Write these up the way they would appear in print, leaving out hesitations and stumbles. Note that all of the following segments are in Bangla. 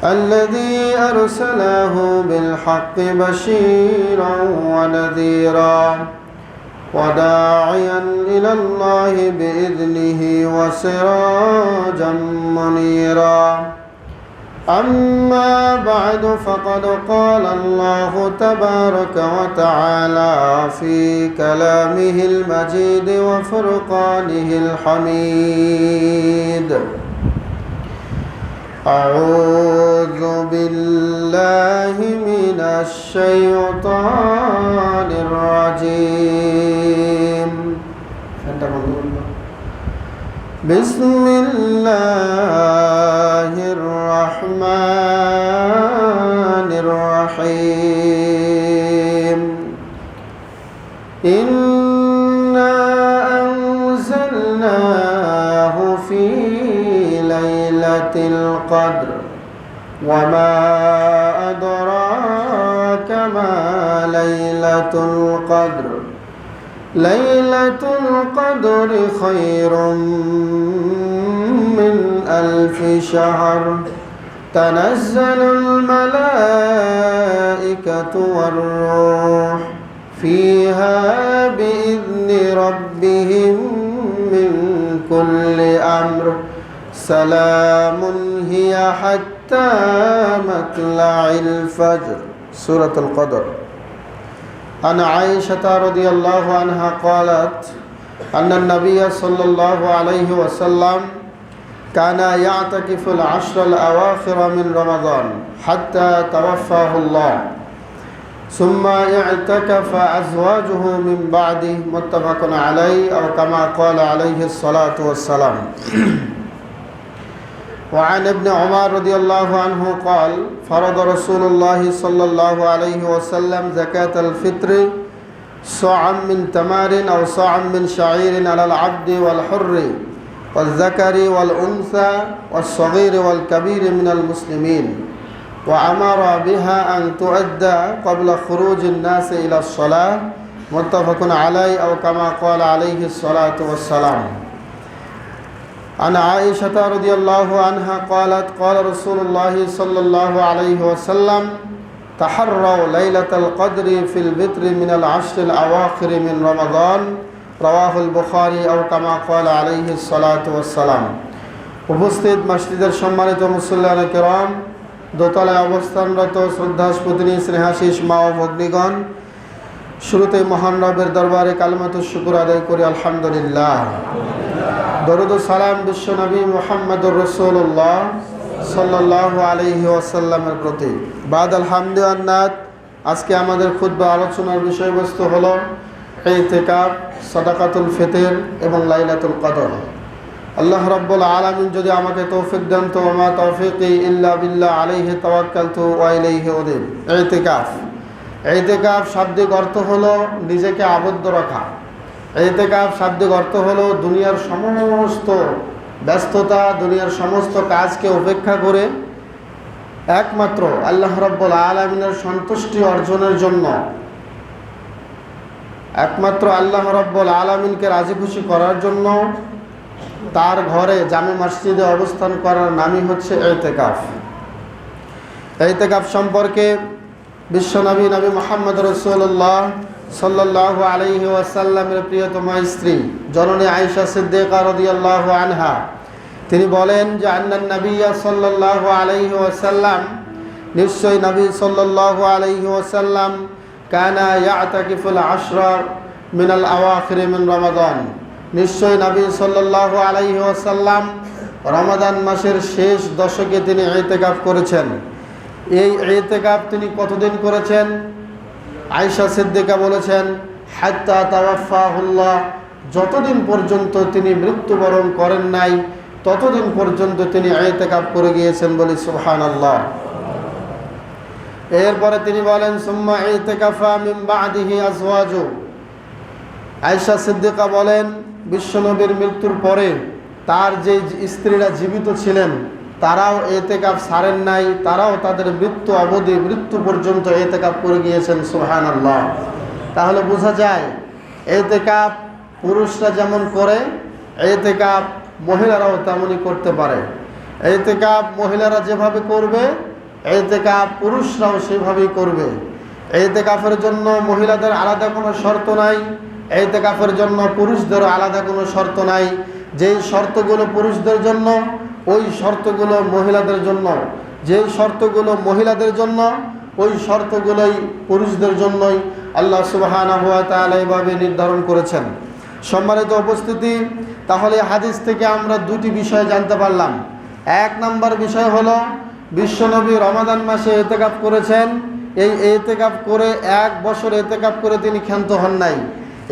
الذي أرسله بالحق بشيرا ونذيرا وداعيا إلى الله بإذنه وسراجا منيرا أما بعد فقد قال الله تبارك وتعالى في كلامه المجيد وفرقانه الحميد أعوذ بالله من الشيطان الرجيم بسم الله الرحمن الرحيم إنا أنزلناه في ليلة القدر وما أدراك ما ليلة القدر ليلة القدر خير من 1000 شهر تنزل الملائكة والروح فيها بإذن ربهم من كل أمر سلام هي حتى مطلع الفجر سورة القدر. عن عائشة رضي الله عنها قالت أن النبي صلى الله عليه وسلم كان يعتكف العشر الأواخر من رمضان حتى توفاه الله ثم اعتكف أزواجه من بعده متفق عليه أو كما قال عليه الصلاة والسلام. وعن ابن عمر رضي الله عنه قال فرض رسول الله صلى الله عليه وسلم زكاة الفطر صاعا من تمر أو صاعا من شعير على العبد والحر والذكر والأنثى والصغير والكبير من المسلمين وأمر بها أن تؤدى قبل خروج الناس إلى الصلاة متفق عليه أو كما قال عليه الصلاة والسلام. عن عائشة رضي الله عنها قالت قال رسول الله صلى الله عليه وسلم تحروا ليلة القدر في الفطر من العشر الأواخر من رمضان رواه البخاري أو كما قال عليه الصلاة والسلام. উপস্থিত মসজিদের সম্মানিত মুসল্লিয়ানে কেরাম, দোতলায় অবস্থানরত শ্রদ্ধাস্পতিনী স্নেহাশিস মা ও ভগ্নীগণ, শুরুতে মহান রবের দরবারে কালিমাতুশ শুকর আদায় করি আলহামদুলিল্লাহ। দরুদ ও সালাম বিশ্ব নবী মুহাম্মদুর রাসূলুল্লাহ সাল্লাল্লাহু আলাইহি ওয়াসাল্লামের প্রতি। বাদ আলহামদুলিল্লাহ, আজকে আমাদের খুতবা আলোচনার বিষয়বস্তু হলো ইতিকাফ, সাদাকাতুল ফিতর এবং লাইলাতুল কদর। আল্লাহ রাব্বুল আলামিন যদি আমাকে তৌফিক দেন তো মা তৌফিকি ইল্লা বিল্লাহ আলাইহি তাওয়াক্কালতু ওয়া ইলাইহি উনীব। ইতিকাফ শাব্দিক অর্থ হলো নিজেকে আবদ্ধ রাখা। ইতিকাফ শাব্দিক অর্থ হলো দুনিয়ার সমস্ত ব্যস্ততা, দুনিয়ার সমস্ত কাজকে উপেক্ষা করে একমাত্র আল্লাহ রাব্বুল আলামিনের সন্তুষ্টি অর্জনের জন্য, একমাত্র আল্লাহ রাব্বুল আলামিনকে রাজি খুশি করার জন্য তার ঘরে জামে মসজিদে অবস্থান করার নামই হচ্ছে ইতিকাফ। ইতিকাফ সম্পর্কে বিশ্বনবী নবী মুহাম্মদ রাসূলুল্লাহ সাল্লাল্লাহু আলাইহি ওয়াসাল্লামের প্রিয়তমা স্ত্রী জননী আয়েশা সিদ্দিকা রাদিয়াল্লাহু আনহা তিনি বলেন যে আন্নান নবী সাল্লাল্লাহু আলাইহি ওয়াসাল্লাম, নিশ্চয় নবী সাল্লাল্লাহু আলাইহি ওয়াসাল্লাম কানা ইয়াতাকিফুল আশরা মিনাল আওয়াখির মিন রমাদান, নিশ্চয় নবী সাল্লাল্লাহু আলাইহি ওয়াসাল্লাম রমাদান মাসের শেষ দশকে তিনি ইতিকাফ করেছেন। এই ইতিকাফ তিনি কতদিন করেছেন? আয়েশা সিদ্দিকা বলেছেন হাত্তা তাওয়াফাহুল্লাহ, যতদিন পর্যন্ত তিনি মৃত্যুবরণ করেন নাই ততদিন পর্যন্ত তিনি ইতিকাফ করে গিয়েছেন, বলি সুবহানাল্লাহ। এরপরে তিনি বলেন সুম্মা ইতিকাফা মিন বাদিহি আজওয়াজু, আয়েশা সিদ্দিকা বলেন বিশ্বনবীর মৃত্যুর পরে তার যে স্ত্রীরা জীবিত ছিলেন তারাও ইতিকাফ ছাড়েন নাই, তারাও তাদের মৃত্যু অবধি, মৃত্যু পর্যন্ত ইতিকাফ করে গিয়েছেন, সুবহানাল্লাহ। তাহলে বোঝা যায় ইতিকাফ পুরুষরা যেমন করে ইতিকাফ মহিলারাও তেমনই করতে পারে। ইতিকাফ মহিলারা যেভাবে করবে ইতিকাফ পুরুষরাও সেভাবেই করবে। ইতিকাফের জন্য মহিলাদের আলাদা কোনো শর্ত নাই, ইতিকাফের জন্য পুরুষদেরও আলাদা কোনো শর্ত নাই। যেই শর্তগুলো পুরুষদের জন্য ওই শর্তগুলো মহিলাদের জন্য, যেই শর্তগুলো মহিলাদের জন্য ওই শর্তগুলোই পুরুষদের জন্যই আল্লাহ সুবহানাহু ওয়া তাআলা এইভাবে নির্ধারণ করেছেন। সম্মানিত উপস্থিতি, তাহলে হাদিস থেকে আমরা দুটি বিষয় জানতে পারলাম। এক নম্বর বিষয় হলো বিশ্বনবী রমাদান মাসে ইতিকাফ করেছেন। এই ইতিকাফ করে 1 বছর ইতিকাফ করে তিনি ক্ষান্ত হন নাই।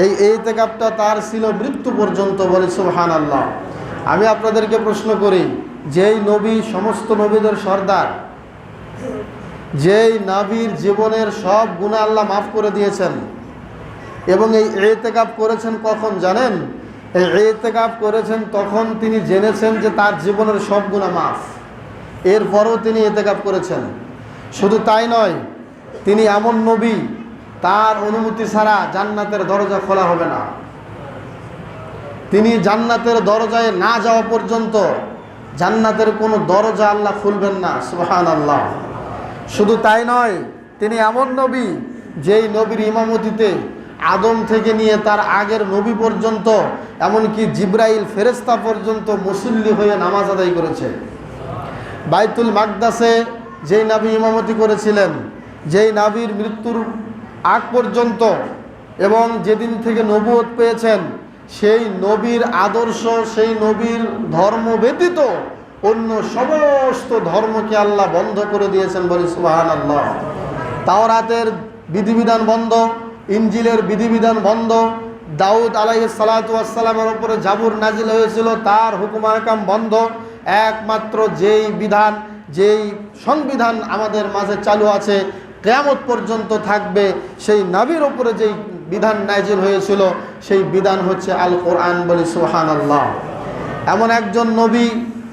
এই ইতিকাফটা তার ছিল মৃত্যু পর্যন্ত। বলে সুবহানাল্লাহ। আমি আপনাদেরকে প্রশ্ন করি, যেই নবী সমস্ত নবীদের সর্দার, যেই নবীর জীবনের সব গুনাহ আল্লাহ মাফ করে দিয়েছেন এবং এই ইতিকাফ করেছেন কখন জানেন? এই ইতিকাফ করেছেন তখন তিনি জেনেছেন যে তার জীবনের সব গুনাহ মাফ, এরপরও তিনি ইতিকাফ করেছেন। শুধু তাই নয়, তিনি এমন নবী, তার অনুমতি ছাড়া জান্নাতের দরজা খোলা হবে না। তিনি জান্নাতের দরজায় না যাওয়া পর্যন্ত জান্নাতের কোনো দরজা আল্লাহ খুলবেন না। সুবহানাল্লাহ। শুধু তাই নয়, তিনি এমন নবী যেই নবীর ইমামতিতে আদম থেকে নিয়ে তার আগের নবী পর্যন্ত, এমনকি জিব্রাইল ফেরেশতা পর্যন্ত মুসল্লি হয়ে নামাজ আদায় করেছে। বাইতুল মাকদাসে যেই নবী ইমামতি করেছিলেন, যেই নবীর মৃত্যুর আগ পর্যন্ত এবং যেদিন থেকে নবুয়ত পেয়েছেন, সেই নবীর আদর্শ, সেই নবীর ধর্ম ব্যতীত অন্য সমস্ত ধর্মকে আল্লাহ বন্ধ করে দিয়েছেন। বলি সুবহানাল্লাহ। তাওরাতের বিধিবিধান বন্ধ, ইনজিলের বিধিবিধান বন্ধ, দাউদ আলাইহিস সালাতু ওয়াস সালামের উপরে জাবুর নাজিল হয়েছিল, তার হুকুম আহকাম বন্ধ। একমাত্র যেই বিধান, যেই সংবিধান আমাদের মাঝে চালু আছে, কিয়ামত পর্যন্ত থাকবে, সেই নবীর উপরে যেই বিধান নাজিল হয়েছিল সেই বিধান হচ্ছে আল কোরআন। বলি সুবহানাল্লাহ। এমন একজন নবী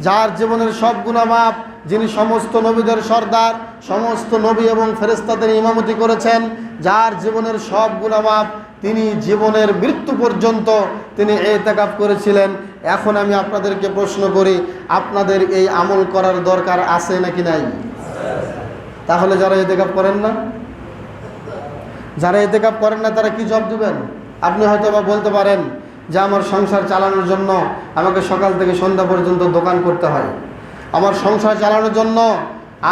যার জীবনের সব গুনাহ মাফ, যিনি সমস্ত নবীদের সর্দার, সমস্ত নবী এবং ফেরেশতাদের ইমামতি করেছেন, যার জীবনের সব গুনাহ মাফ, তিনি জীবনের মৃত্যু পর্যন্ত তিনি ইতিকাফ করেছিলেন। এখন আমি আপনাদেরকে প্রশ্ন করি, আপনাদের এই আমল করার দরকার আছে নাকি নাই? তাহলে যারা ইতিকাফ করেন না, যারা ইতিকাফ করেন না তারা কি জবাব দিবেন? আপনি হয়তো বা বলতে পারেন যে আমার সংসার চালানোর জন্য আমাকে সকাল থেকে সন্ধ্যা পর্যন্ত দোকান করতে হয়, আমার সংসার চালানোর জন্য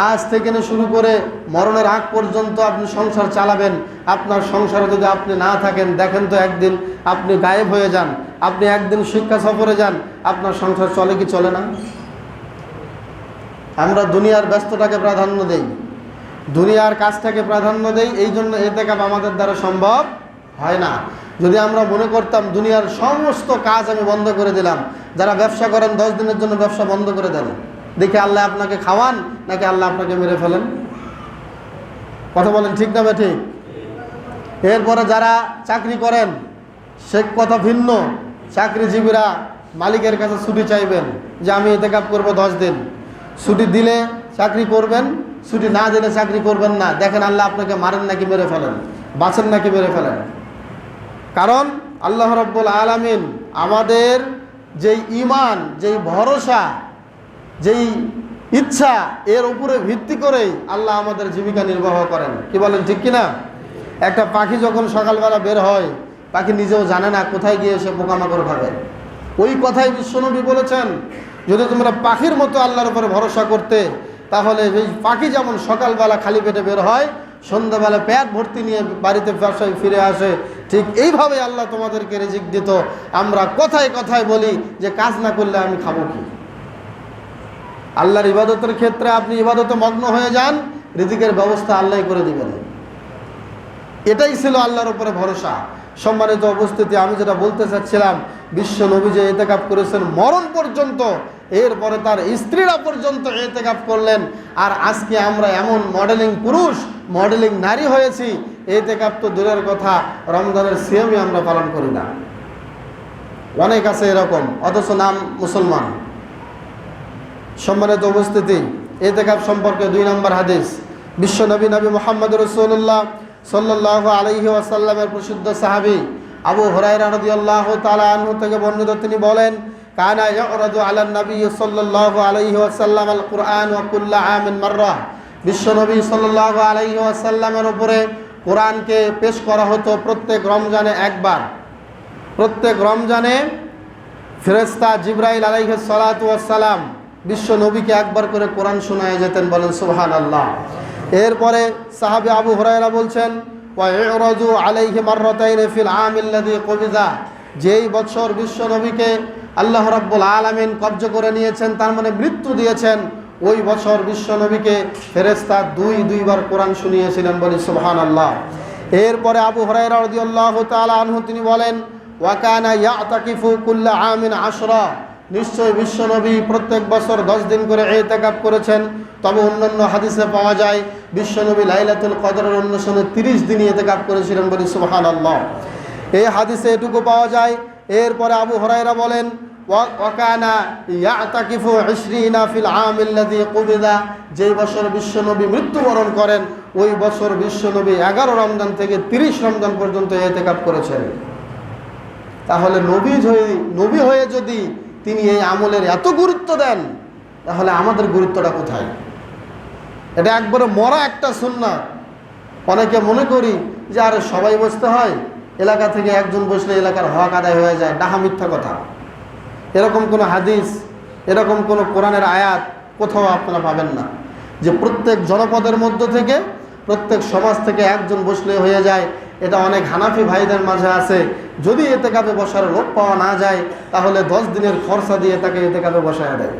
আজ থেকে শুরু করে মরণের আগ পর্যন্ত আপনি সংসার চালাবেন। আপনার সংসারে যদি আপনি না থাকেন, দেখেন তো একদিন আপনি গায়েব হয়ে যান, আপনি একদিন শিক্ষা সফরে যান, আপনার সংসার চলে কি চলে না? আমরা দুনিয়ার ব্যস্ততাকে প্রাধান্য দেই, দুনিয়ার কাজটাকে প্রাধান্য দেই, এই জন্য ইতিকাফ আমাদের দ্বারা সম্ভব হয় না। যদি আমরা মনে করতাম দুনিয়ার সমস্ত কাজ আমি বন্ধ করে দিলাম, যারা ব্যবসা করেন 10 দিনের জন্য ব্যবসা বন্ধ করে দেন, দেখে আল্লাহ আপনাকে খাওয়ান নাকি আল্লাহ আপনাকে মেরে ফেলেন? কথা বলেন ঠিক না ঠিক? এরপরে যারা চাকরি করেন সে কথা ভিন্ন, চাকরিজীবীরা মালিকের কাছে ছুটি চাইবেন যে আমি ইতিকাফ করব 10 দিন। ছুটি দিলে চাকরি করবেন, ছুটি না দিলে চাকরি করবেন না। দেখেন আল্লাহ আপনাকে মারেন নাকি মেরে ফেলেন, বাঁচেন নাকি মেরে ফেলেন। কারণ আল্লাহ রাব্বুল আলামিন আমাদের যেই ঈমান, যেই ভরসা, যেই ইচ্ছা, এর উপরে ভিত্তি করেই আল্লাহ আমাদের জীবিকা নির্বাহ করেন। কি বলেন ঠিক কিনা? একটা পাখি যখন সকালবেলা বের হয়, পাখি নিজেও জানে না কোথায় গিয়ে সে পোকামাকড় খাবে। ওই কথাই বিশ্বনবী বলেছেন, যদি তোমরা পাখির মতো আল্লাহর উপরে ভরসা করতে, তাহলে এই পাখি যেমন সকালবেলা খালি পেটে বের হয়, সন্ধ্যাবেলা পেট ভর্তি নিয়ে বাড়িতে ব্যবসায় ফিরে আসে, ঠিক এইভাবে আল্লাহ তোমাদেরকে রিজিক দিত। আমরা কথায় কথায় বলি যে কাজ না করলে আমি খাবো কি? আল্লাহর ইবাদতের ক্ষেত্রে আপনি ইবাদতে মগ্ন হয়ে যান, রিজিকের ব্যবস্থা আল্লাহ করে দিবেন। এটাই ছিল আল্লাহর উপরে ভরসা। সম্মানিত উপস্থিতি, আমি যেটা বলতে চাচ্ছিলাম, বিশ্ব নবী যে ইতিকাফ করেছেন মরণ পর্যন্ত, এরপরে তার স্ত্রীরা পর্যন্ত ইতিকাফ করলেন। আর আজকে আমরা এমন মডেলিং পুরুষ, মডেলিং নারী হয়েছি, ইতিকাফ তো দূরের কথা, রমজানের সিয়ামই আমরা পালন করি না। অনেক আছে এরকম, অথচ নাম মুসলমান। সম্মানিত উপস্থিতি, ইতিকাফ সম্পর্কে 2 নম্বর হাদিস, বিশ্ব নবী মুহাম্মদ রাসূলুল্লাহ সাল্লাল্লাহু আলাইহি ওয়াসাল্লামের প্রসিদ্ধ সাহাবী আবু হুরায়রা রাদিয়াল্লাহু তাআলা আনহু থেকে বর্ণিত। তিনি বলেন, কানা ইয়ারাদু আলা নবী সাল্লাল্লাহু আলাইহি ওয়াসাল্লাম আল কুরআন ওয়া কুল্লু আমিন মাররা। বিশ্বনবী সাল্লাল্লাহু আলাইহি ওয়াসাল্লামের উপরে কোরআনকে পেশ করা হতো প্রত্যেক রমজানে একবার। প্রত্যেক রমজানে ফেরেশতা জিবরাইল আলাইহিস সালাতু ওয়াস সালাম বিশ্ব নবীকে একবার করে কোরআন শোনায় যেতেন, বলেন সুবহানাল্লাহ। এরপরে সাহাবী আবু হুরায়রা বলছেন, ওয়া ইউরাজু আলাইহি মাররাতাইন ফিল আমিল্লাযী কুবিযা, যেই বছর বিশ্ব নবীকে আল্লাহ রাব্বুল আলামিন কব্জ করে নিয়েছেন, তার মানে মৃত্যু দিয়েছেন, ওই বছর বিশ্ব নবীকে ফেরেশতা দুইবার কোরআন শুনিয়েছিলেন, বলি সুবহানাল্লাহ। এরপরে আবু হুরায়রা রাদিয়াল্লাহু তাআলা আনহু তিনি বলেন, ওয়া কানা ইয়াতাকিফু কুল্লা আমিন 10, নিশ্চয় বিশ্বনবী প্রত্যেক বছর 10 দিন করে ইতিকাফ করেছেন। তবে অন্যান্য হাদিসে পাওয়া যায় বিশ্বনবী লাইলাতুল কদরের অন্বেষণে 30 দিন ইতিকাফ করেছিলেন, বলি সুবহানাল্লাহ। এই হাদিসে এটুকু পাওয়া যায়। এরপরে আবু হুরায়রা বলেন, ওয়া কানা ইয়াতাকিফু 20 ফিল আমিল্লাযী কুবিযা, যেই বছর বিশ্বনবী মৃত্যুবরণ করেন ওই বছর বিশ্বনবী 11 রমজান থেকে 30 রমজান পর্যন্ত ইতিকাফ করেছেন। তাহলে নবী হয়ে যদি তিনি এই আমলের এত গুরুত্ব দেন, তাহলে আমাদের গুরুত্বটা কোথায়? এটা একবারে মরা একটা সুন্নাত। অনেকে মনে করি যে আরে সবাই বসতে হয়, এলাকা থেকে একজন বসলে এলাকার হক আদায় হয়ে যায়। ডাহা মিথ্যা কথা। এরকম কোনো হাদিস, এরকম কোনো কোরআনের আয়াত কোথাও আপনারা পাবেন না যে প্রত্যেক জনপদের মধ্য থেকে, প্রত্যেক সমাজ থেকে একজন বসলে হয়ে যায়। এটা অনেক হানাফি ভাইদের মাঝে আছে। যদি ইতিকাফে বসার লোক পাওয়া না যায়, তাহলে 10 দিনের খরচা দিয়ে তাকে ইতিকাফে বসায় দেয়।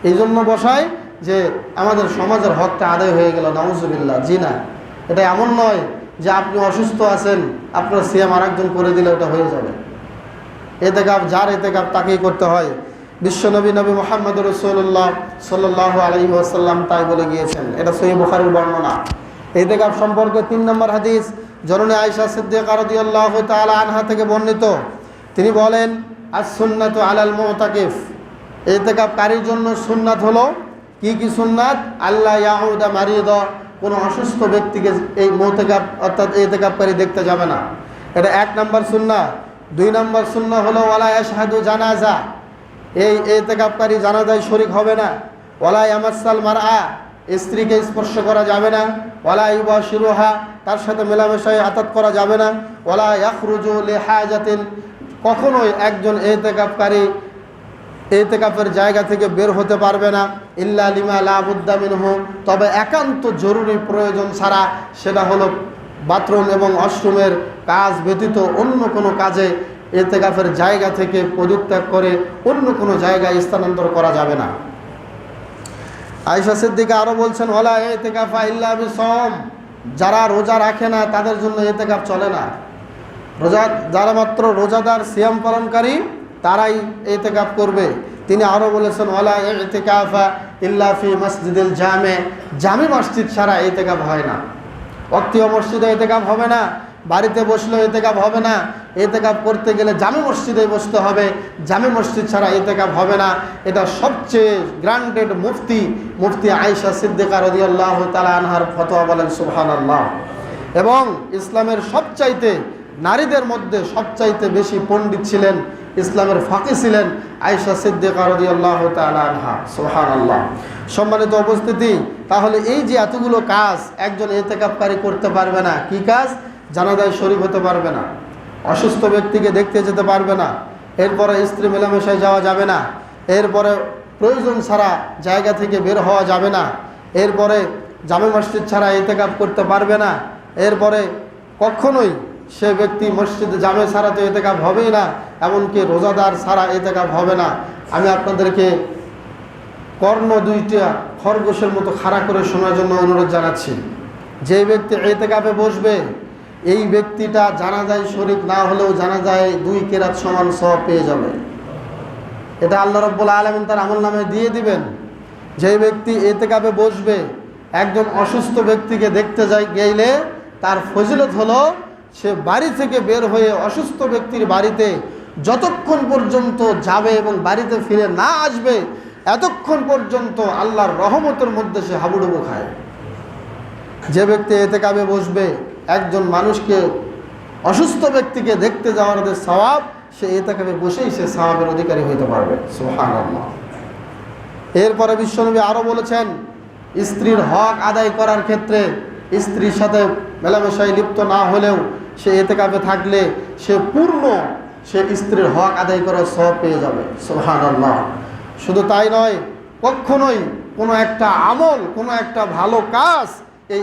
এই জন্য বসায় যে আমাদের সমাজের হকটা আদায় হয়ে গেল, নাউজুবিল্লাহ। জি না, এটা এমন নয় যে আপনি অসুস্থ আছেন, আপনার সিয়াম আরেকজন করে দিলে ওটা হয়ে যাবে। ইতিকাফ যার ইতিকাফ তাকেই করতে হয়। বিশ্বনবী নবী মুহাম্মদ রাসূলুল্লাহ সাল্লাল্লাহু আলাইহি ওয়াসাল্লাম তাই বলে গিয়েছেন। এটা সহিহ বুখারীর বর্ণনা। ইতিকাফ সম্পর্কে 3 নম্বর হাদিস জননী আয়েশা সিদ্দিকা রাদিয়াল্লাহু তাআলা আনহা থেকে বর্ণিত। তিনি বলেন, আস-সুন্নাতু আলাল মুতাকিফ, ইতিকাফকারীর জন্য সুন্নাত হলো কি সুন্নাত? আল্লাহ ইয়াউদা মারিদা, কোনো অসুস্থ ব্যক্তিকে এই মুতাকাফ অর্থাৎ ইতিকাফকারী দেখতে যাবে না। এটা 1 নম্বর সুন্নাহ। 2 নম্বর সুন্নাহ হলো ওয়ালা ইয়াশহাদু জানাজা, এই ইতিকাফকারী জানাজায় শরীক হবে না। ওয়ালা ইয়ামাসসাল মারআ, স্ত্রীকে স্পর্শ করা যাবে না। ওয়ালা ইউবাশিরুহা, তার সাথে মেলামেশায় আতাত করা যাবে না। ওয়ালা ইয়াখরুজু লিহাজাতিন, কখনোই একজন ইতিকাফকারী ইতিকাফের জায়গা থেকে বের হতে পারবে না। ইল্লা লিমা লা বুদ্দা মিনহু, তবে একান্ত জরুরি প্রয়োজন ছাড়া, সেটা হলো বাথরুম এবং ওয়াশরুমের কাজ ব্যতীত অন্য কোনো কাজে ইতিকাফের জায়গা থেকে পদত্যাগ করে অন্য কোনো জায়গায় স্থানান্তর করা যাবে না। আয়েশা সিদ্দিকা আরও বলছেন, ওয়ালা ইতিকাফা ইল্লা বিসওম, যারা রোজা রাখে না তাদের জন্য ইতিকাফ চলে না। যারা মাত্র রোজাদার সিয়াম পালনকারী তারাই ইতিকাফ করবে। তিনি আরও বলেছেন, ওয়ালা ইতিকাফা ইল্লা ফি মসজিদিল জামে, জামি মসজিদ ছাড়া ইতিকাফ হয় না। ওয়াক্তীয় মসজিদে ইতিকাফ হবে না, বাড়িতে বসলেও ইতিকাফ হবে না। ইতিকাফ করতে গেলে জামি মসজিদে বসতে হবে, জামি মসজিদ ছাড়া ইতিকাফ হবে না। এটা সবচেয়ে গ্রান্টেড মুফতি আয়েশা সিদ্দিকা রাদিয়াল্লাহু তাআলা আনহার ফতোয়া, বলেন সুবহানাল্লাহ। এবং ইসলামের সবচাইতে, নারীদের মধ্যে সবচাইতে বেশি পণ্ডিত ছিলেন, ইসলামের ফাকিহ ছিলেন আয়েশা সিদ্দিকা রাদিয়াল্লাহু তাআলা আনহা, সুবহানাল্লাহ। সম্মানিত উপস্থিতি, তাহলে এই যে এতগুলো কাজ একজন ইতিকাফকারী করতে পারবে না, কি কাজ? জানাজায় শরীক হতে পারবে না, অসুস্থ ব্যক্তিকে দেখতে যেতে পারবে না, এরপরে স্ত্রী মেলামেশায় যাওয়া যাবে না, এরপরে প্রয়োজন ছাড়া জায়গা থেকে বের হওয়া যাবে না, এরপরে জামে মসজিদ ছাড়া ইতিকাফ করতে পারবে না, এরপরে কখনোই সে ব্যক্তি মসজিদে জামে ছাড়া তো ইতিকাফ হবেই না, এমনকি রোজাদার ছাড়া ইতিকাফ হবে না। আমি আপনাদেরকে কর্ণ 2টা খরগোশের মতো খাড়া করে শোনার জন্য অনুরোধ জানাচ্ছি। যে ব্যক্তি ইতিকাফে বসবে, এই ব্যক্তিটা জানাজায় শরীক না হলেও জানাজায় 2 কেরাত সমান সওয়াব পেয়ে যাবে। এটা আল্লাহ রাব্বুল আলামিন তার আমলনামায় দিয়ে দিবেন। যে ব্যক্তি ইতিকাফে বসবে, একজন অসুস্থ ব্যক্তিকে দেখতে গেলে তার ফজিলত হলো সে বাড়ি থেকে বের হয়ে অসুস্থ ব্যক্তির বাড়িতে যতক্ষণ পর্যন্ত যাবে এবং বাড়িতে ফিরে না আসবে, এতক্ষণ পর্যন্ত আল্লাহর রহমতের মধ্যে সে হাবুডুবু খায়। যে ব্যক্তি ইতিকাফে বসবে, একজন মানুষকে, অসুস্থ ব্যক্তিকে দেখতে যাওয়ার যে সওয়াব, সে ইতিকাফে বসেই সে সওয়াবের অধিকারী হতে পারবে, সুবহানাল্লাহ। এরপরে বিশ্বনবী আরও বলেছেন, স্ত্রীর হক আদায় করার ক্ষেত্রে স্ত্রীর সাথে মেলামেশায় লিপ্ত না হলেও সে এতেকাফে থাকলে সে স্ত্রীর হক আদায় করার সওয়াব পেয়ে যাবে। সুবহানাল্লাহ। শুধু তাই নয়, কখনোই কোনো একটা আমল, কোনো একটা ভালো কাজ এই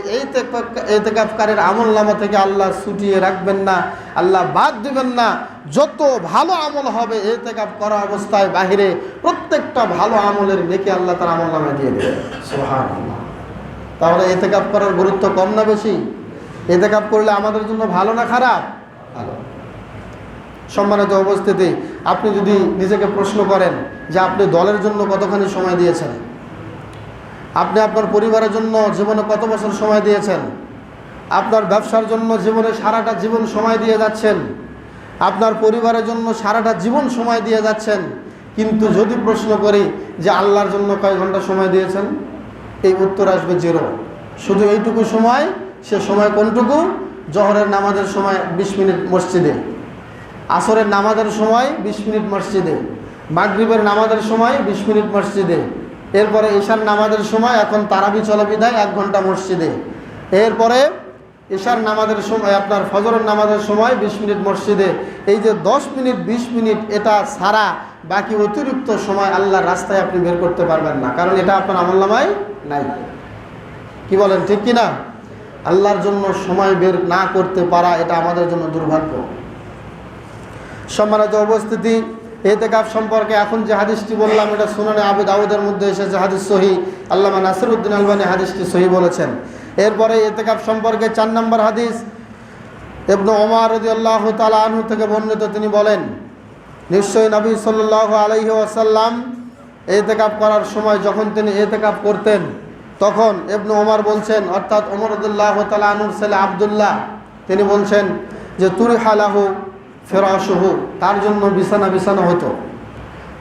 এতেকাফকারীর আমলনামা থেকে আল্লাহ ছুটিয়ে রাখবেন না, আল্লাহ বাদ দিবেন না। যত ভালো আমল হবে এতেকাফ করা অবস্থায় বাহিরে, প্রত্যেকটা ভালো আমলের নেকি আল্লাহ তার আমলনামায় দিয়ে দেবেন। সুবহানাল্লাহ। তাহলে এতেকাফ করার গুরুত্ব কম না বেশি? এতেকাফ করলে আমাদের জন্য ভালো না খারাপ? ভালো। সম্মানিত উপস্থিতি, আপনি যদি নিজেকে প্রশ্ন করেন যে আপনি দলের জন্য কতখানি সময় দিয়েছেন, আপনি আপনার পরিবারের জন্য জীবনে কত বছর সময় দিয়েছেন, আপনার ব্যবসার জন্য জীবনে সারাটা জীবন সময় দিয়ে যাচ্ছেন, আপনার পরিবারের জন্য সারাটা জীবন সময় দিয়ে যাচ্ছেন, কিন্তু যদি প্রশ্ন করি যে আল্লাহর জন্য কয় ঘন্টা সময় দিয়েছেন, এই উত্তর আসবে 0। শুধু এইটুকু সময়, সে সময় কোনটুকু? জোহরের নামাজের সময় 20 মিনিট মসজিদে, আসরের নামাজের সময় 20 মিনিট মসজিদে, মাগরিবের নামাজের সময় 20 মিনিট মসজিদে, এরপরে ঈশার নামাজের সময়, এখন তারাবি চলে বিদায় 1 ঘন্টা মসজিদে, এরপরে ঈশার নামাজের সময়, আপনার ফজরের নামাজের সময় 20 মিনিট মসজিদে। এই যে 10 মিনিট 20 মিনিট, এটা ছাড়া বাকি অতিরিক্ত সময় আল্লাহর রাস্তায় আপনি বের করতে পারবেন না, কারণ এটা আপনার আমলনামায় নাই। কি বলেন, ঠিক কিনা? আল্লাহর জন্য সময় বের না করতে পারা, এটা আমাদের জন্য দুর্ভাগ্য। সম্মানিত উপস্থিতি, এতেকাফ সম্পর্কে এখন যে হাদিসটি বললাম, এটা সুনানে আবু দাউদের মধ্যে এসেছে, হাদিস সহিহ। আল্লামা নাসিরউদ্দিন আলবানী হাদিসটি সহিহ বলেছেন। এরপরে এতেকাফ সম্পর্কে 4 নম্বর হাদিস ইবনে ওমর রাদিয়াল্লাহু তাআলা আনহু থেকে বর্ণিত। তিনি বলেন, নিশ্চয়ই নবী সাল্লাল্লাহু আলাইহি ওয়াসাল্লাম এতেকাফ করার সময় যখন তিনি এতেকাফ করতেন, তখন ইবনে ওমর বলছেন, অর্থাৎ ওমর রাদিয়াল্লাহু তাআলা আনহুর ছেলে আব্দুল্লাহ, তিনি বলছেন যে তুরিহা লাহু ফিরাশুহু, তার জন্য বিছানা বিছানো হতো,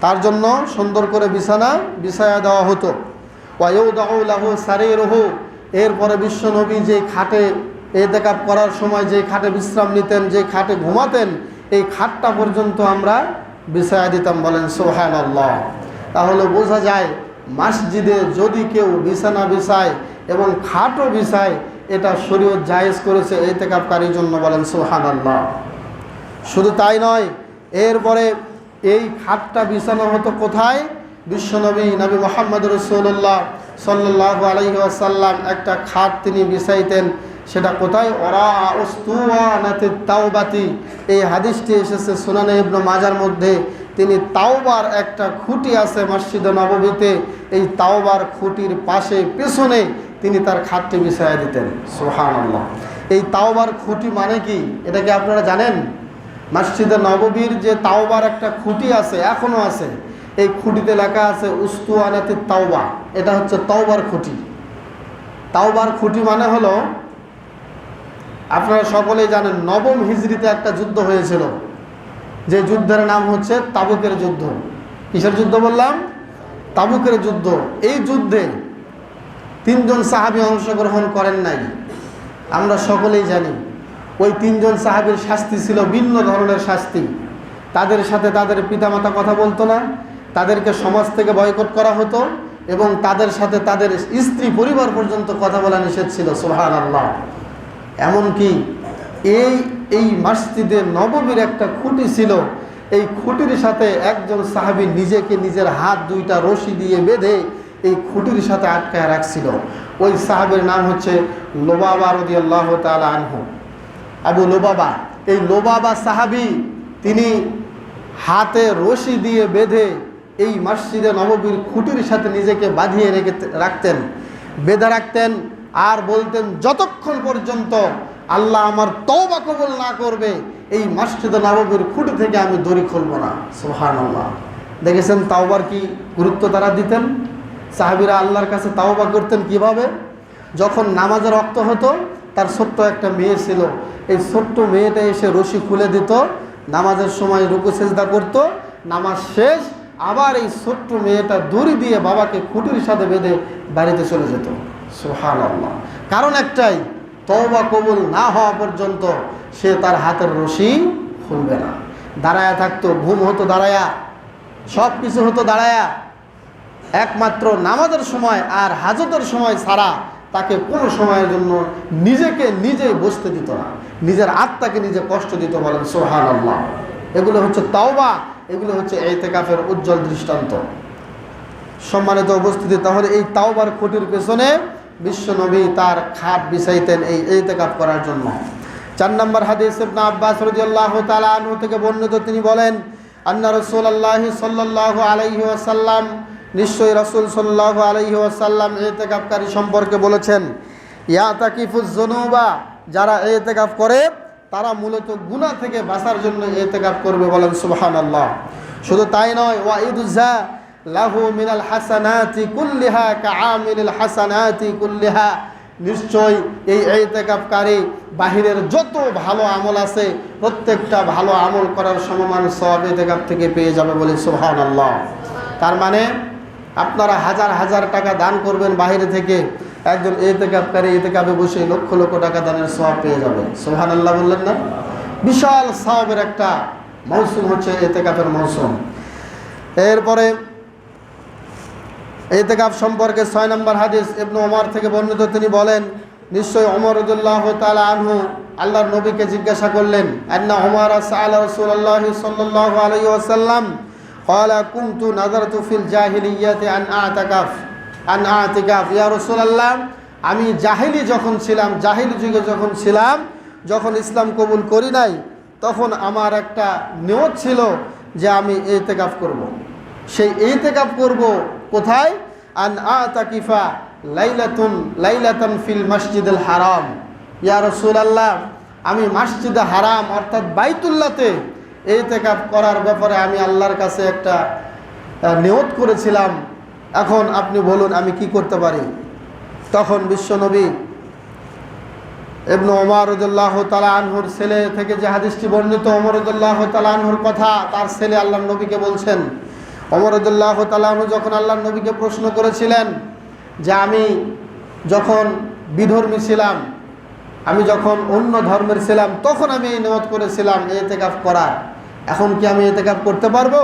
তার জন্য সুন্দর করে বিছানা বিছায়া দেওয়া হতো। ওয়া ইউদাউ লাহু সারিরুহু, এরপরে বিশ্বনবী যে খাটে এতেকাফ করার সময় যে খাটে বিশ্রাম নিতেন, যে খাটে ঘুমাতেন, এই খাটটা পর্যন্ত আমরা বিছায়া দিতাম। বলেন সুবহানাল্লাহ। তাহলে বোঝা যায় মসজিদে যদি কেউ বিছানা বিছায় এবং খাটও বিছায়, এটা শরীয়ত জায়েজ করেছে এতেকাফকারীর জন্য। বলেন সুবহানাল্লাহ। শুধু তাই নয়, এরপরে এই খাটটা বিছানো হতো কোথায়? বিশ্বনবী নবী মুহাম্মদ রাসূলুল্লাহ সাল্লাল্লাহু আলাইহি ওয়াসাল্লাম একটা খাট তিনি বিছাইতেন, সেটা কোথায়? ওরা উস্তুওয়ানাতিত তাওবাতি, এই হাদিসটি এসেছে সুনানে ইবনে মাজার মধ্যে। তিনি তাওবার একটা খুঁটি আছে মসজিদে নববীতে, এই তাওবার খুঁটির পাশে পেছনে তিনি তার খাটটি বিছায়া দিতেন। সুবহানাল্লাহ। এই তাওবার খুঁটি মানে কি, এটা কি আপনারা জানেন? মসজিদে নববীর যে তাওবার একটা খুঁটি আছে, এখনো আছে, এই খুঁটিতে লেখা আছে উস্তুওয়ানাতিত তাওবা, এটা হচ্ছে তাওবার খুঁটি। তাওবার খুঁটি মানে হলো, আপনারা সকলেই জানেন, 9ম হিজরিতে একটা যুদ্ধ হয়েছিল, যে যুদ্ধের নাম হচ্ছে তাবুকের যুদ্ধ। কিসের যুদ্ধ বললাম? তাবুকের যুদ্ধ। এই যুদ্ধে 3 জন সাহাবী অংশগ্রহণ করেন নাই, আমরা সকলেই জানি। ওই 3 জন সাহাবীর শাস্তি ছিল ভিন্ন ধরনের শাস্তি। তাদের সাথে তাদের পিতামাতা কথা বলতো না, তাদেরকে সমাজ থেকে বয়কট করা হতো, এবং তাদের সাথে তাদের স্ত্রী পরিবার পর্যন্ত কথা বলা নিষেধ ছিল। সুবহানাল্লাহ। এমনকি এই মসজিদে নববীর একটা খুঁটি ছিল, এই খুঁটির সাথে একজন সাহাবী নিজেকে নিজের হাত 2টা রশি দিয়ে বেঁধে এই খুঁটির সাথে আটকায় রাখছিল। ওই সাহাবীর নাম হচ্ছে লুবাবা রাদিয়াল্লাহু তাআলা আনহু, আবু লুবাবা। এই লুবাবা সাহাবী, তিনি হাতে রশি দিয়ে বেঁধে এই মসজিদে নববীর খুঁটির সাথে নিজেকে বাঁধিয়ে রাখতেন, বেঁধে রাখতেন, আর বলতেন, যতক্ষণ পর্যন্ত আল্লাহ আমার তওবা কবুল না করবে, এই মসজিদে নববীর খুঁটি থেকে আমি দড়ি খুলব না। সুবহানাল্লাহ। দেখেছেন তাওবার কি গুরুত্ব তারা দিতেন? সাহাবীরা আল্লাহর কাছে তাওবা করতেন কিভাবে? যখন নামাজের ওয়াক্ত হতো, তার ছোট্ট একটা মেয়ে ছিল, এই ছোট্ট মেয়েটা এসে রশি খুলে দিত, নামাজের সময় রুকু সিজদা করত, নামাজ শেষ, আবার এই ছোট্ট মেয়েটা দড়ি দিয়ে বাবাকে খুঁটির সাথে বেঁধে বাড়িতে চলে যেত। সুবহানাল্লাহ। কারণ একটাই, তওবা কবুল না হওয়া পর্যন্ত সে তার হাতের রশি খুলবে না। দাঁড়ায়া থাকতো, ঘুম হতো দাঁড়ায়া, সব কিছু হতো দাঁড়ায়া। একমাত্র নামাজের সময় আর হাজতের সময় ছাড়া তাকে কোনো সময়ের জন্য নিজেকে নিজেই বসতে দিত না, নিজের আত্মাকে নিজে কষ্ট দিত। বলেন সুবহানাল্লাহ। এগুলো হচ্ছে তাওবা, এগুলো হচ্ছে ইতিকাফের উজ্জ্বল দৃষ্টান্ত। সম্মানিত উপস্থিতি, তাহলে এই তাওবার খুঁটির পেছনে বিশ্বনবী তার খাট বিছাইতেন এই ইতিকাফ করার জন্য। 4 নম্বর হাদিস ইবনে আব্বাস রাদিয়াল্লাহু তাআলা আনহু থেকে বর্ণিত, তিনি বলেন, আন্না রাসূলুল্লাহ সাল্লাল্লাহু আলাইহি ওয়াসাল্লাম, নিশ্চয়ই রাসূল সাল্লাল্লাহু আলাইহি ওয়াসাল্লাম ইতিকাফকারী সম্পর্কে বলেছেন, ইয়াতাকিফুজ যুনুবা, যারা ইতিকাফ করে তারা মূলত গুনাহ থেকে বাঁচার জন্য ইতিকাফ করবে। বলেন সুবহানাল্লাহ। শুধু তাই নয়, ওয়াইদুজা লাহু মিনাল হাসানাতি কুল্লিহা কাআমিলিল হাসানাতি কুল্লিহা, নিশ্চয় এই ইতিকাফকারী বাহিরের যত ভালো আমল আছে প্রত্যেকটা ভালো আমল করার সমমান সওয়াব ইতিকাফ থেকে পেয়ে যাবে। বলে সুবহানাল্লাহ। তার মানে আপনারা হাজার হাজার টাকা দান করবেন বাইরে থেকে, একজন ইতিকাফকারী ইতিকাফে বসে লক্ষ লক্ষ টাকা দানের সওয়াব পেয়ে যাবে। সুবহানাল্লাহ বললেন না? বিশাল সওয়াবের একটা মৌসুম হচ্ছে ইতিকাফের মৌসুম। এরপরে ইতিকাফ সম্পর্কে 6 নম্বর হাদিস ইবনে ওমর থেকে বর্ণিত, তিনি বলেন, নিশ্চয় ওমর রাদিয়াল্লাহু তাআলা আনহু আল্লাহর নবীকে জিজ্ঞাসা করলেন, আন্না ওমর সাআলা রাসূলুল্লাহ সাল্লাল্লাহু আলাইহি ওয়াসাল্লাম ক্বালা কুনতু নাযারতু ফিল জাহিলিয়াতি আন আ'তিকাফ, ইয়া রাসূলুল্লাহ, আমি জাহিলি যুগে যখন ছিলাম, যখন ইসলাম কবুল করি নাই, তখন আমার একটা নিয়ত ছিল যে আমি ইতিকাফ করব। সেই ইতিকাফ করব কোথায়? আন আ'তাকিফা লাইলাতান ফিল মসজিদুল হারাম, ইয়া রাসূলুল্লাহ, আমি মসজিদে হারাম অর্থাৎ বাইতুল্লাহতে ইতিকাফ করার ব্যাপারে আমি আল্লাহর কাছে একটা নিয়ত করেছিলাম। এখন আপনি বলুন আমি কি করতে পারি? তখন বিশ্বনবী ইবনে ওমর রাদিয়াল্লাহু তাআলা আনহুর ছেলে থেকে যে হাদিসটি বর্ণিত, ওমর রাদিয়াল্লাহু তাআলা আনহুর কথা তার ছেলে আল্লাহর নবীকে বলছেন। ওমর রাদিয়াল্লাহু তাআলা আনহু যখন আল্লাহর নবীকে প্রশ্ন করেছিলেন যে আমি যখন বিধর্মী ছিলাম, আমি যখন অন্য ধর্মের ছিলাম, তখন আমি এই নিয়ত করেছিলাম ইতিকাফ করার, এখন কি আমি ইতিকাফ করতে পারবো?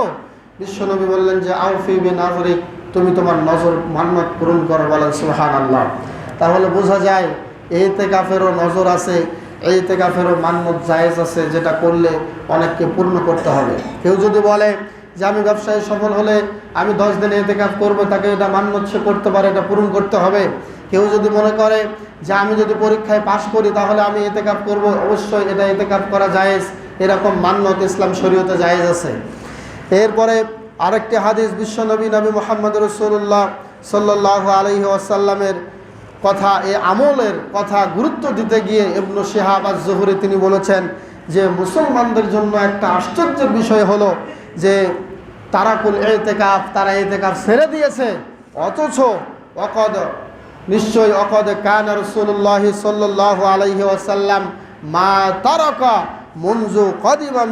বিশ্বনবী বললেন যে আউফি বিনাযরিক, তুমি তোমার নজর মান্নত পূরণ করো। বলেন সুবহানাল্লাহ। তাহলে বোঝা যায় ইতিকাফেরও নজর আছে, ইতিকাফেরও মান্নত জায়েজ আছে, যেটা করলে অনেককে পূর্ণ করতে হবে। কেউ যদি বলে যে আমি ব্যবসায় সফল হলে আমি 10 দিন ইতিকাফ করবো, তাকে এটা মান্নত সে করতে পারে, এটা পূরণ করতে হবে। কেউ যদি মনে করে যে আমি যদি পরীক্ষায় পাশ করি তাহলে আমি ইতিকাফ করব, অবশ্যই এটা ইতিকাফ করা জায়েজ, এরকম মান্নত ইসলাম শরীয়তে জায়েজ আছে। এরপরে আরেকটি হাদিস বিশ্বনবী নবী মুহাম্মদ রাসূলুল্লাহ সাল্লাল্লাহু আলাইহি ওয়াসাল্লামের কথা, এই আমলের কথা গুরুত্ব দিতে গিয়ে ইবনে শিহাব আজ-জুহরি তিনি বলেছেন যে মুসলমানদের জন্য একটা আশ্চর্যের বিষয় হলো যে তারাকুল ইতিকাফ, তারা ইতিকাফ ছেড়ে দিয়েছে, অথচ নিশ্চয় কানা রাসূলুল্লাহ সাল্লাল্লাহু আলাইহি ওয়াসাল্লাম মা তারাকা মুনযু কদিমা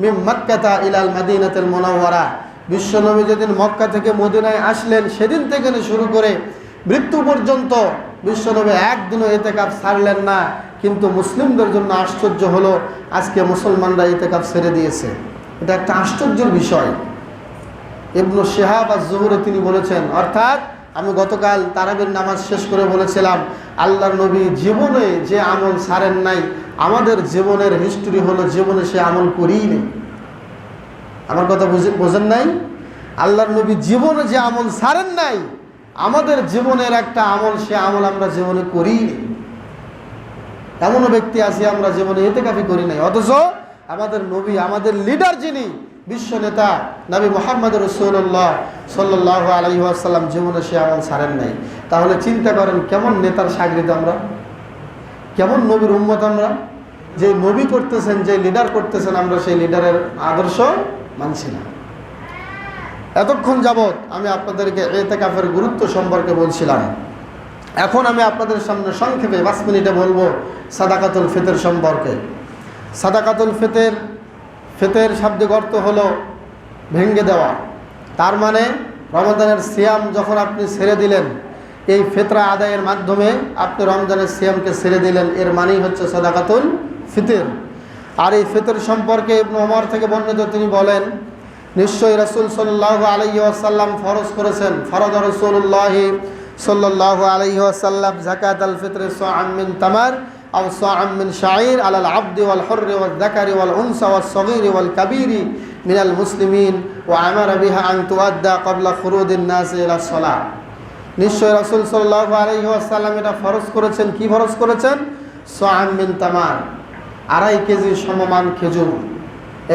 মিন মাক্কাতা ইলাল মাদিনাতুল মুনাওয়ারা, বিশ্বনবী যেদিন মক্কা থেকে মদিনায় আসলেন সেদিন থেকে শুরু করে মৃত্যু পর্যন্ত বিশ্বনবী একদিনও ইতিকাফ ছাড়লেন না। কিন্তু মুসলিমদের জন্য আশ্চর্য হলো আজকে মুসলমানরা ইতিকাফ ছেড়ে দিয়েছে। এটা একটা আশ্চর্যের বিষয়। ইবনে শিহাব আজ-জুহরি তিনি বলেছেন, অর্থাৎ আমি গতকাল তারাবির নামাজ শেষ করে বলেছিলাম আল্লাহর নবী জীবনে যে আমল ছাড়েন নাই, আমাদের জীবনের হিস্ট্রি হলো জীবনে সে আমল করিই নেই। আমার কথা বোঝেন নাই? আল্লাহর নবী জীবনে যে আমল ছাড়েন নাই, আমাদের জীবনের একটা আমল, সে আমল আমরা জীবনে করিই নেই। এমনও ব্যক্তি আছে আমরা জীবনে ইতিকাফই করি নাই, অথচ আমাদের নবী, আমাদের লিডার যিনি বিশ্ব নেতা নবী মুহাম্মদ রাসূলুল্লাহ সাল্লাল্লাহু আলাইহি ওয়াসাল্লাম জীবনে সে আমল ছাড়েন নাই। তাহলে চিন্তা করেন কেমন নেতার শাগরিদ আমরা, কেমন নবীর উম্মত আমরা, যে নবী করতেছেন, যে লিডার করতেছেন, আমরা সেই লিডারের আদর্শ মানছি না। এতক্ষণ যাবৎ আমি আপনাদেরকে ইতিকাফের গুরুত্ব সম্পর্কে বলছিলাম। এখন আমি আপনাদের সামনে সংক্ষেপে 5 মিনিটে বলবো সাদাকাতুল ফিতর সম্পর্কে। সাদাকাতুল ফিতর শাব্দিক অর্থ হলো ভেঙে দেওয়া। তার মানে রমজানের সিয়াম যখন আপনি ছেড়ে দিলেন, এই ফিতরা আদায়ের মাধ্যমে আপনি রমজানের সিয়ামকে ছেড়ে দিলেন, এর মানেই হচ্ছে সাদাকাতুল ফিতর। আর এই ফিতর সম্পর্কে ইবনে ওমর থেকে বর্ণিত, তিনি বলেন নিশ্চয়ই রাসূল সাল্লাল্লাহু আলাইহি ওয়াসাল্লাম ফরজ করেছেন, ফরদ রাসূলুল্লাহ সাল্লাল্লাহু আলাইহি ওয়াসাল্লাম যাকাতাল ফিত্র সা'আম মিন তামার আও সা'আম মিন শাঈর আলাল আবদি ওয়াল হুররি ওয়াল যাকারি ওয়াল উনসা ওয়াস সাগীরি ওয়াল কাবীরি মিনাল মুসলিমিন ওয়া আমারা বিহা আন তুআদ্দা ক্বাবলা খুরুজিন নাস ইলাস সালাহ। নিশ্চয় রাসূল সাল্লাল্লাহু আলাইহি ওয়াসাল্লাম এটা ফরজ করেছেন। কি ফরজ করেছেন? সা'আম মিন তামার, 2.5 কেজি সমমান খেজুর।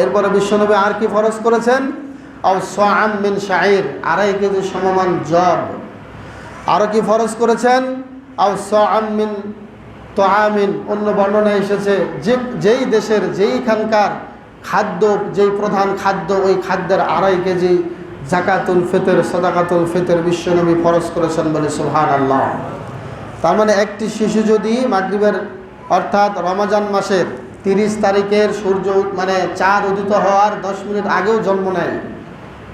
এরপরে বিশ্বনবী আর কি ফরজ করেছেন? আও সা'আম মিন শাঈর, 2.5 কেজি সমমান জব। আরও কি ফরজ করেছেন? আও সা'আম মিন তুআমিন, অন্য বর্ণনায় এসেছে যেই দেশের যেইখানকার খাদ্য, যেই প্রধান খাদ্য, ওই খাদ্যের 2.5 কেজি যাকাতুল ফিতর, সাদাকাতুল ফিতর বিশ্বনবী ফরজ করেছেন বলে সুবহানাল্লাহ। তার মানে একটি শিশু যদি মাগরিবের অর্থাৎ রমজান মাসের 30 তারিখের সূর্য মানে চাঁদ উদিত হওয়ার 10 মিনিট আগেও জন্ম নেয়,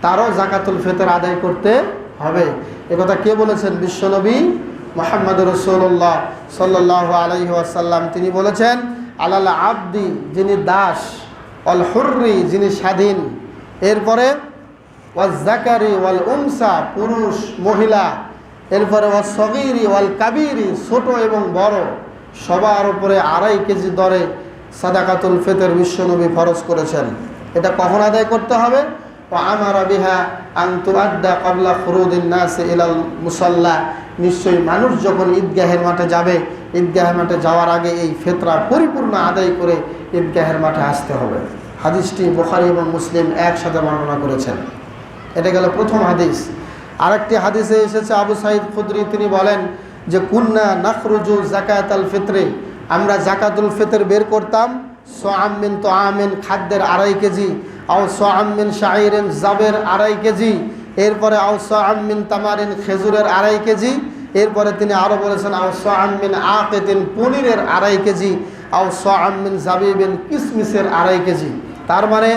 তারও যাকাতুল ফিতর আদায় করতে হবে। একথা কে বলেছেন? বিশ্বনবী মুহাম্মদুর রাসূলুল্লাহ সাল্লাল্লাহু আলাইহি ওয়াসাল্লাম। তিনি বলেছেন, আলাল আবদি, যিনি দাস, অল হুররি, যিনি স্বাধীন, এরপরে ওয়াজ যাকারি ওয়াল উনসা, পুরুষ মহিলা, এরপরে ওয়াস সগীরি ওয়াল কাবীরি, ছোট এবং বড়, সবার উপরে 2.5 কেজি দরে সাদাকাতুল ফিতর বিশ্বনবী ফরজ করেছেন। এটা কখন আদায় করতে হবে? ওয়া আমারা বিহা আন তুআদ্দা ক্বাবলা খুরুজিন নাস ইলাল মুসাল্লা, নিশ্চয়ই মানুষ যখন ঈদগাহের মাঠে যাবে, ঈদগাহের মাঠে যাওয়ার আগে এই ফিতরা পরিপূর্ণ আদায় করে ঈদগাহের মাঠে আসতে হবে। হাদিসটি বুখারী এবং মুসলিম একসাথে বর্ণনা করেছেন। এটা গেল প্রথম হাদিস। আরেকটি হাদিসে এসেছে আবু সাঈদ খুদরি, তিনি বলেন যে কুন্না নাখরুজু যাকাতাল ফিত্রে, আমরা যাকাতুল ফিতর বের করতাম সা'আম মিন তুআমিন, খাদ্যের 2.5 কেজি, আও সা'আম মিন শাঈরিন, জাবের 2.5 কেজি, এরপরে আও সা'আম মিন তামারিন, খেজুরের 2.5 কেজি, এরপরে তিনি আরও বলেছেন আও সা'আম মিন আকিতিন, পনিরের 2.5 কেজি, আও সা'আম মিন জাবিবিন, কিসমিসের 2.5 কেজি। তার মানে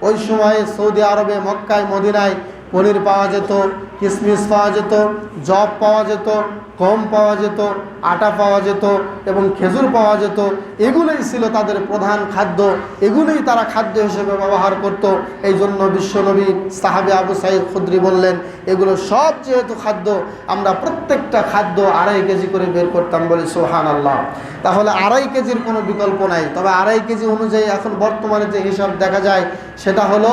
ওই সময়ে সৌদি আরবে, মক্কায়, মদিনায় পনির পাওয়া যেত, কিসমিস পাওয়া যেত, জব পাওয়া যেত, গম পাওয়া যেত, আটা পাওয়া যেত এবং খেজুর পাওয়া যেত। এগুলোই ছিল তাদের প্রধান খাদ্য, এগুলোই তারা খাদ্য হিসেবে ব্যবহার করত। এই জন্য বিশ্বনবী সাহাবে আবু সাঈদ খুদরি বললেন, এগুলো সব যেহেতু খাদ্য, আমরা প্রত্যেকটা খাদ্য 2.5 কেজি করে বের করতাম বলে সুবহানাল্লাহ। তাহলে 2.5 কেজির কোনো বিকল্প নাই। তবে 2.5 কেজি অনুযায়ী এখন বর্তমানে যে হিসাব দেখা যায় সেটা হলো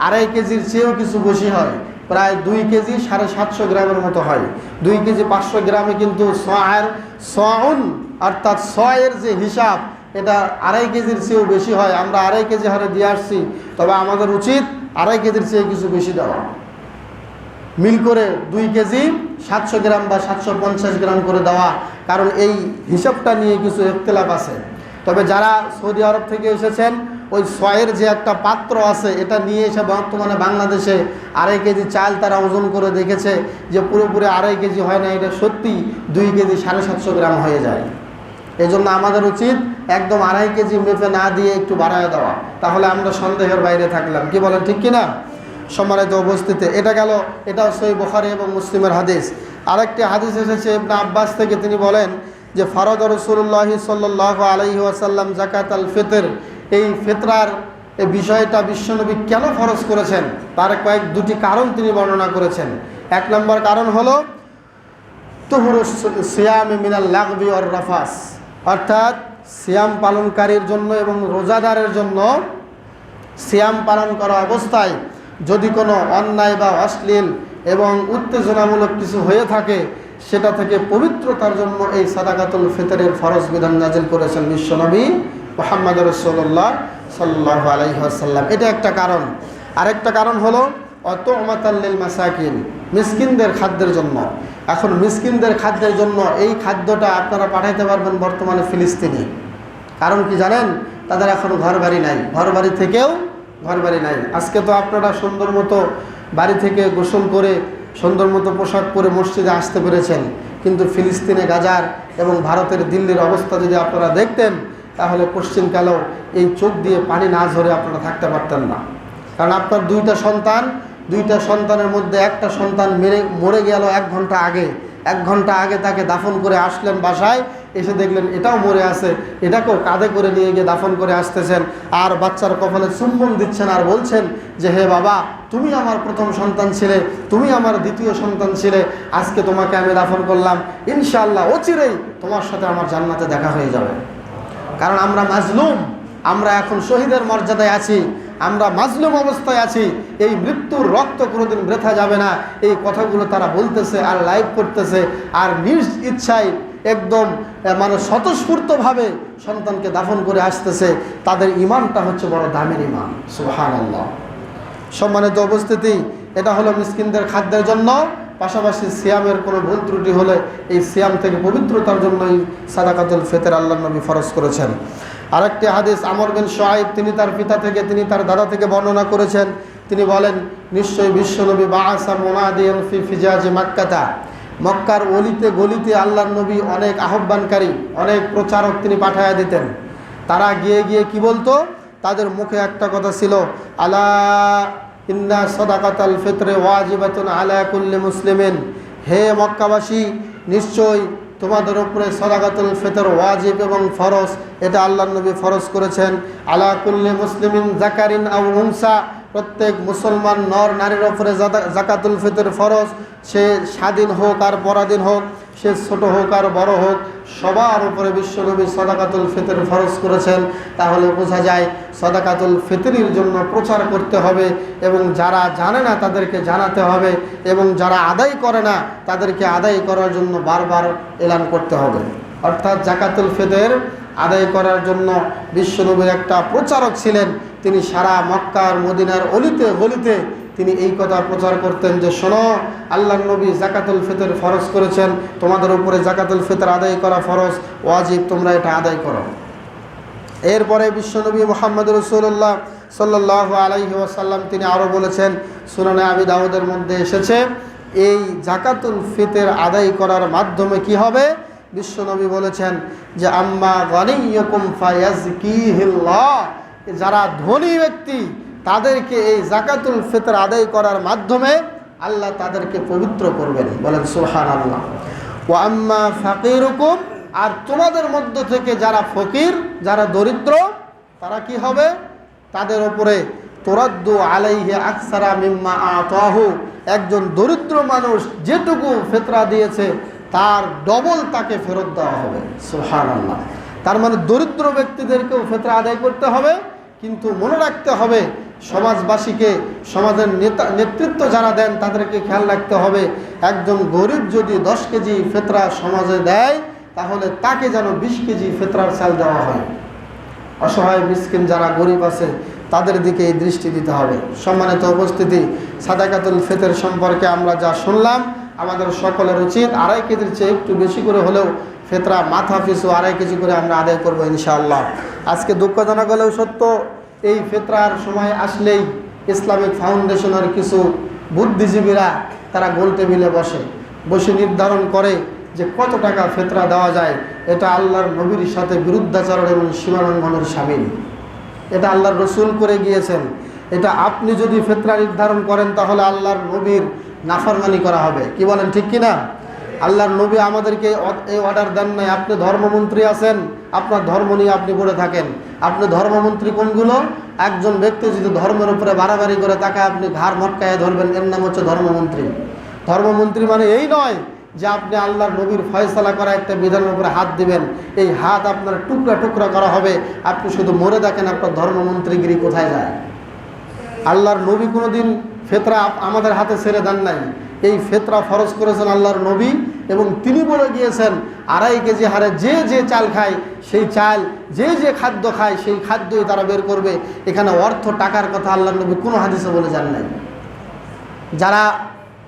2.5 কেজির চেয়েও কিছু বেশি হয়, প্রায় 2 কেজি 750 গ্রামের মতো হয়। 2 কেজি 500 গ্রামে কিন্তু সাউন অর্থাৎ সয়ের যে হিসাব, এটা 2.5 কেজির চেয়েও বেশি হয়। আমরা 2.5 কেজি হারে দিয়ে আসছি, তবে আমাদের উচিত 2.5 কেজির চেয়ে কিছু বেশি দেওয়া, মিল করে 2 কেজি 700 গ্রাম বা 750 গ্রাম করে দেওয়া। কারণ এই হিসাবটা নিয়ে কিছু ইখতিলাফ আছে। তবে যারা সৌদি আরব থেকে এসেছেন, ওই সয়ের যে একটা পাত্র আছে, এটা নিয়ে এসে বর্তমানে বাংলাদেশে 2.5 কেজি চাল তারা ওজন করে দেখেছে যে পুরোপুরি 2.5 কেজি হয় না, এটা সত্যি 2 কেজি 750 গ্রাম হয়ে যায়। এই জন্য আমাদের উচিত একদম 2.5 কেজি মেপে না দিয়ে একটু বাড়ায় দেওয়া, তাহলে আমরা সন্দেহের বাইরে থাকলাম। কি বলেন, ঠিক কিনা? সম্মানিত উপস্থিতি, এটা গেল, এটাও সহিহ বুখারী এবং মুসলিমের হাদিস। আরেকটি হাদিস এসেছে ইবনে আব্বাস থেকে, তিনি বলেন যে ফরদ রাসূলুল্লাহ সাল্লাল্লাহু আলাইহি ওয়াসাল্লাম যাকাতাল ফিতর, এই ফিতরার এই বিষয়টা বিশ্বনবী কেন ফরজ করেছেন তার দুটি কারণ তিনি বর্ণনা করেছেন। 1 নম্বর কারণ হলো তুহরুস সিয়াম মিনাল লাগবি ওয়ার রাফাস, অর্থাৎ সিয়াম পালনকারীর জন্য এবং রোজাদারের জন্য সিয়াম পালন করা অবস্থায় যদি কোনো অন্যায় বা অশ্লীল এবং উত্তেজনামূলক কিছু হয়ে থাকে, সেটা থেকে পবিত্রতার জন্য এই সাদাকাতুল ফিতরের ফরজ বিধান নাজিল করেছেন বিশ্বনবী মুহাম্মদ রাসূলুল্লাহ সাল্লাল্লাহু আলাইহি ওয়াসাল্লাম। এটা একটা কারণ। আরেকটা কারণ হলো অতুমাতাল লিল মাসাকিন, মিসকিনদের খাদ্যের জন্য। এখন মিসকিনদের খাদ্যের জন্য এই খাদ্যটা আপনারা পাঠাইতে পারবেন বর্তমানে ফিলিস্তিনে। কারণ কি জানেন? তাদের এখন ঘরবাড়ি নাই, ঘরবাড়ি থেকেও ঘরবাড়ি নাই। আজকে তো আপনারা সুন্দর মতো বাড়ি থেকে গোসল করে সুন্দর মতো পোশাক পরে মসজিদে আসতে পেরেছেন, কিন্তু ফিলিস্তিনে গাজার এবং ভারতের দিল্লির অবস্থা যদি আপনারা দেখতেন, তাহলে পশ্চিমকালেও এই চোখ দিয়ে পানি না ঝরে আপনারা থাকতে পারতেন না। কারণ আপনার 2টা সন্তান, 2টা সন্তানের মধ্যে একটা সন্তান মরে গেল 1 ঘন্টা আগে, 1 ঘন্টা আগে তাকে দাফন করে আসলেন বাসায়, এসে দেখলেন এটাও মরে আছে, এটাকেও কাঁধে করে নিয়ে গিয়ে দাফন করে আসতেছেন, আর বাচ্চার কপালে চুম্বন দিচ্ছেন আর বলছেন যে হে বাবা, তুমি আমার প্রথম সন্তান ছিলে, তুমি আমার দ্বিতীয় সন্তান ছিলে, আজকে তোমাকে আমি দাফন করলাম, ইনশাআল্লাহ অচিরেই তোমার সাথে আমার জান্নাতে দেখা হয়ে যাবে। কারণ আমরা মাজলুম, আমরা এখন শহীদের মর্যাদায় আছি, আমরা মাজলুম অবস্থায় আছি। এই মৃত্যুর রক্ত কোনোদিন বৃথা যাবে না, এই কথাগুলো তারা বলতেছে আর লাইভ করতেছে, আর নিজ ইচ্ছায় একদম মানে স্বতঃস্ফূর্তভাবে সন্তানকে দাফন করে আসতেছে। তাদের ইমানটা হচ্ছে বড় দামের ইমান। সুবহানাল্লাহ। সম্মানিত উপস্থিতি, এটা হলো মিসকিনদের খাদ্যের জন্য। পাশাপাশি সিয়ামের কোনো ভুল ত্রুটি হলে এই সিয়াম থেকে পবিত্রতার জন্যই সাদাকাতুল ফিতর আল্লাহর নবী ফরজ করেছেন। আরেকটি হাদিস আমর বিন শুআইব, তিনি তার পিতা থেকে, তিনি তার দাদা থেকে বর্ণনা করেছেন। তিনি বলেন, নিশ্চয়ই বিশ্বনবী বাআসা মুনাদিয়ান ফি ফিজাজি মাক্কাতা, মক্কার অলিতে গলিতে আল্লাহর নবী অনেক আহ্বানকারী, অনেক প্রচারক তিনি পাঠায়া দিতেন। তারা গিয়ে গিয়ে কি বলতো? তাদের মুখে একটা কথা ছিল, আলা ইন্না সাদাকাতাল ফিতরে ওয়াজিবাতুন আলা কুল্লি মুসলিমিন, হে মক্কাবাসী, নিশ্চয় তোমাদের উপরে সাদাকাতুল ফিতর ওয়াজিব এবং ফরজ, এটা আল্লাহর নবী ফরজ করেছেন। আলা কুল্লি মুসলিমিন যাকারিন আও উনসা, প্রত্যেক মুসলমান নর নারীর উপরে যাকাতুল ফিতর ফরজ, সে স্বাধীন হোক আর পরাধীন হোক, সে ছোট হোক আর বড় হোক, সবার উপরে বিশ্বনবী সাদাকাতুল ফিতর ফরজ করেছেন। তাহলে বোঝা যায় সাদাকাতুল ফিতরের জন্য প্রচার করতে হবে, এবং যারা জানে না তাদেরকে জানাতে হবে, এবং যারা আদায় করে না তাদেরকে আদায় করার জন্য বারবার এলান করতে হবে। অর্থাৎ যাকাতুল ফিতর আদায় করার জন্য বিশ্বনবীর একটা প্রচারক ছিলেন। তিনি সারা মক্কার মদিনার অলিতে গলিতে তিনি এই কথা প্রচার করতেন যে শোনো, আল্লাহর নবী যাকাতুল ফিতর ফরজ করেছেন, তোমাদের উপরে যাকাতুল ফিতর আদায় করা ফরজ, ওয়াজিব, তোমরা এটা আদায় করো। এরপরে বিশ্বনবী মুহাম্মদ রাসূলুল্লাহ সাল্লাল্লাহু আলাইহি ওয়াসাল্লাম তিনি আরও বলেছেন, সুনানে আবি দাউদের মধ্যে এসেছে, এই যাকাতুল ফিতর আদায় করার মাধ্যমে কি হবে? বিশ্বনবী বলেছেন যে আম্মা গানিয়্যুকুম ফায়াজকিহিল্লাহ, যারা ধনী ব্যক্তি তাদেরকে এই যাকাতুল ফিতর আদায় করার মাধ্যমে আল্লাহ তাদেরকে পবিত্র করবেন। বলেন সুবহানাল্লাহ। ওয়া আম্মা ফাকিরুকুম, আর তোমাদের মধ্য থেকে যারা ফকির, যারা দরিদ্র, তারা কি হবে? তাদের উপরে তুরাদ্দু আলাইহি আকসারা মিম্মা আতাহু, একজন দরিদ্র মানুষ যেটুকু ফিতরা দিয়েছে তার ডবল তাকে ফেরত দেওয়া হবে। সুবহানাল্লাহ। তার মানে দরিদ্র ব্যক্তিদেরকেও ফিতরা আদায় করতে হবে, কিন্তু মনে রাখতে হবে সমাজবাসীকে, সমাজের নেতৃত্ব যারা দেন তাদেরকে খেয়াল রাখতে হবে, একজন গরিব যদি 10 কেজি ফিতরা সমাজে দেয় তাহলে তাকে যেন 20 কেজি ফিতরার চাল দেওয়া হয়। অসহায় মিসকিন যারা গরিব আছে তাদের দিকে এই দৃষ্টি দিতে হবে। সম্মানিত উপস্থিতি, সাদাকাতুল ফিতর সম্পর্কে আমরা যা শুনলাম, আমাদের সকলের উচিত 2.5 কেজির চেয়ে একটু বেশি করে হলেও ফিতরা মাথা পিছু 2.5 কেজি করে আমরা আদায় করবো ইনশাআল্লাহ। আজকে দুঃখজনক হলেও সত্য, এই ফিতরার সময় আসলেই ইসলামিক ফাউন্ডেশনের কিছু বুদ্ধিজীবীরা তারা গোল টেবিলে বসে নির্ধারণ করে যে কত টাকা ফিতরা দেওয়া যায়। এটা আল্লাহর নবীর সাথে বিরুদ্ধাচরণ এবং সীমালঙ্ঘনের শামিল। এটা আল্লাহর রসুল করে গিয়েছেন। এটা আপনি যদি ফিতরা নির্ধারণ করেন তাহলে আল্লাহর নবীর নাফরমানি করা হবে। কি বলেন, ঠিক কিনা? আল্লাহর নবী আমাদেরকে এই অর্ডার দেন নাই। আপনি ধর্মমন্ত্রী আছেন, আপনার ধর্ম নিয়ে আপনি পড়ে থাকেন। আপনি ধর্মমন্ত্রী কোনগুলো? একজন ব্যক্তি যদি ধর্মের উপরে বাড়াবাড়ি করে তাকে আপনি ঘাড় মটকায় ধরবেন, এর নাম হচ্ছে ধর্মমন্ত্রী। ধর্মমন্ত্রী মানে এই নয় যে আপনি আল্লাহর নবীর ফয়সালা করা একটা বিধানের উপরে হাত দিবেন, এই হাত আপনার টুকরা টুকরা করা হবে, আপনি শুধু মরে দেখেন আপনার ধর্মমন্ত্রীগিরি কোথায় যায়। আল্লাহর নবী কোনোদিন ফিতরা আমাদের হাতে ছেড়ে দেন নাই। এই ফিতরা ফরজ করেছেন আল্লাহর নবী, এবং তিনি বলে গিয়েছেন 2.5 কেজি হারে যে যে চাল খায় সেই চাল, যে যে খাদ্য খায় সেই খাদ্যই তারা বের করবে। এখানে অর্থ টাকার কথা আল্লাহর নবী কোনো হাদিসে বলে যান নাই। যারা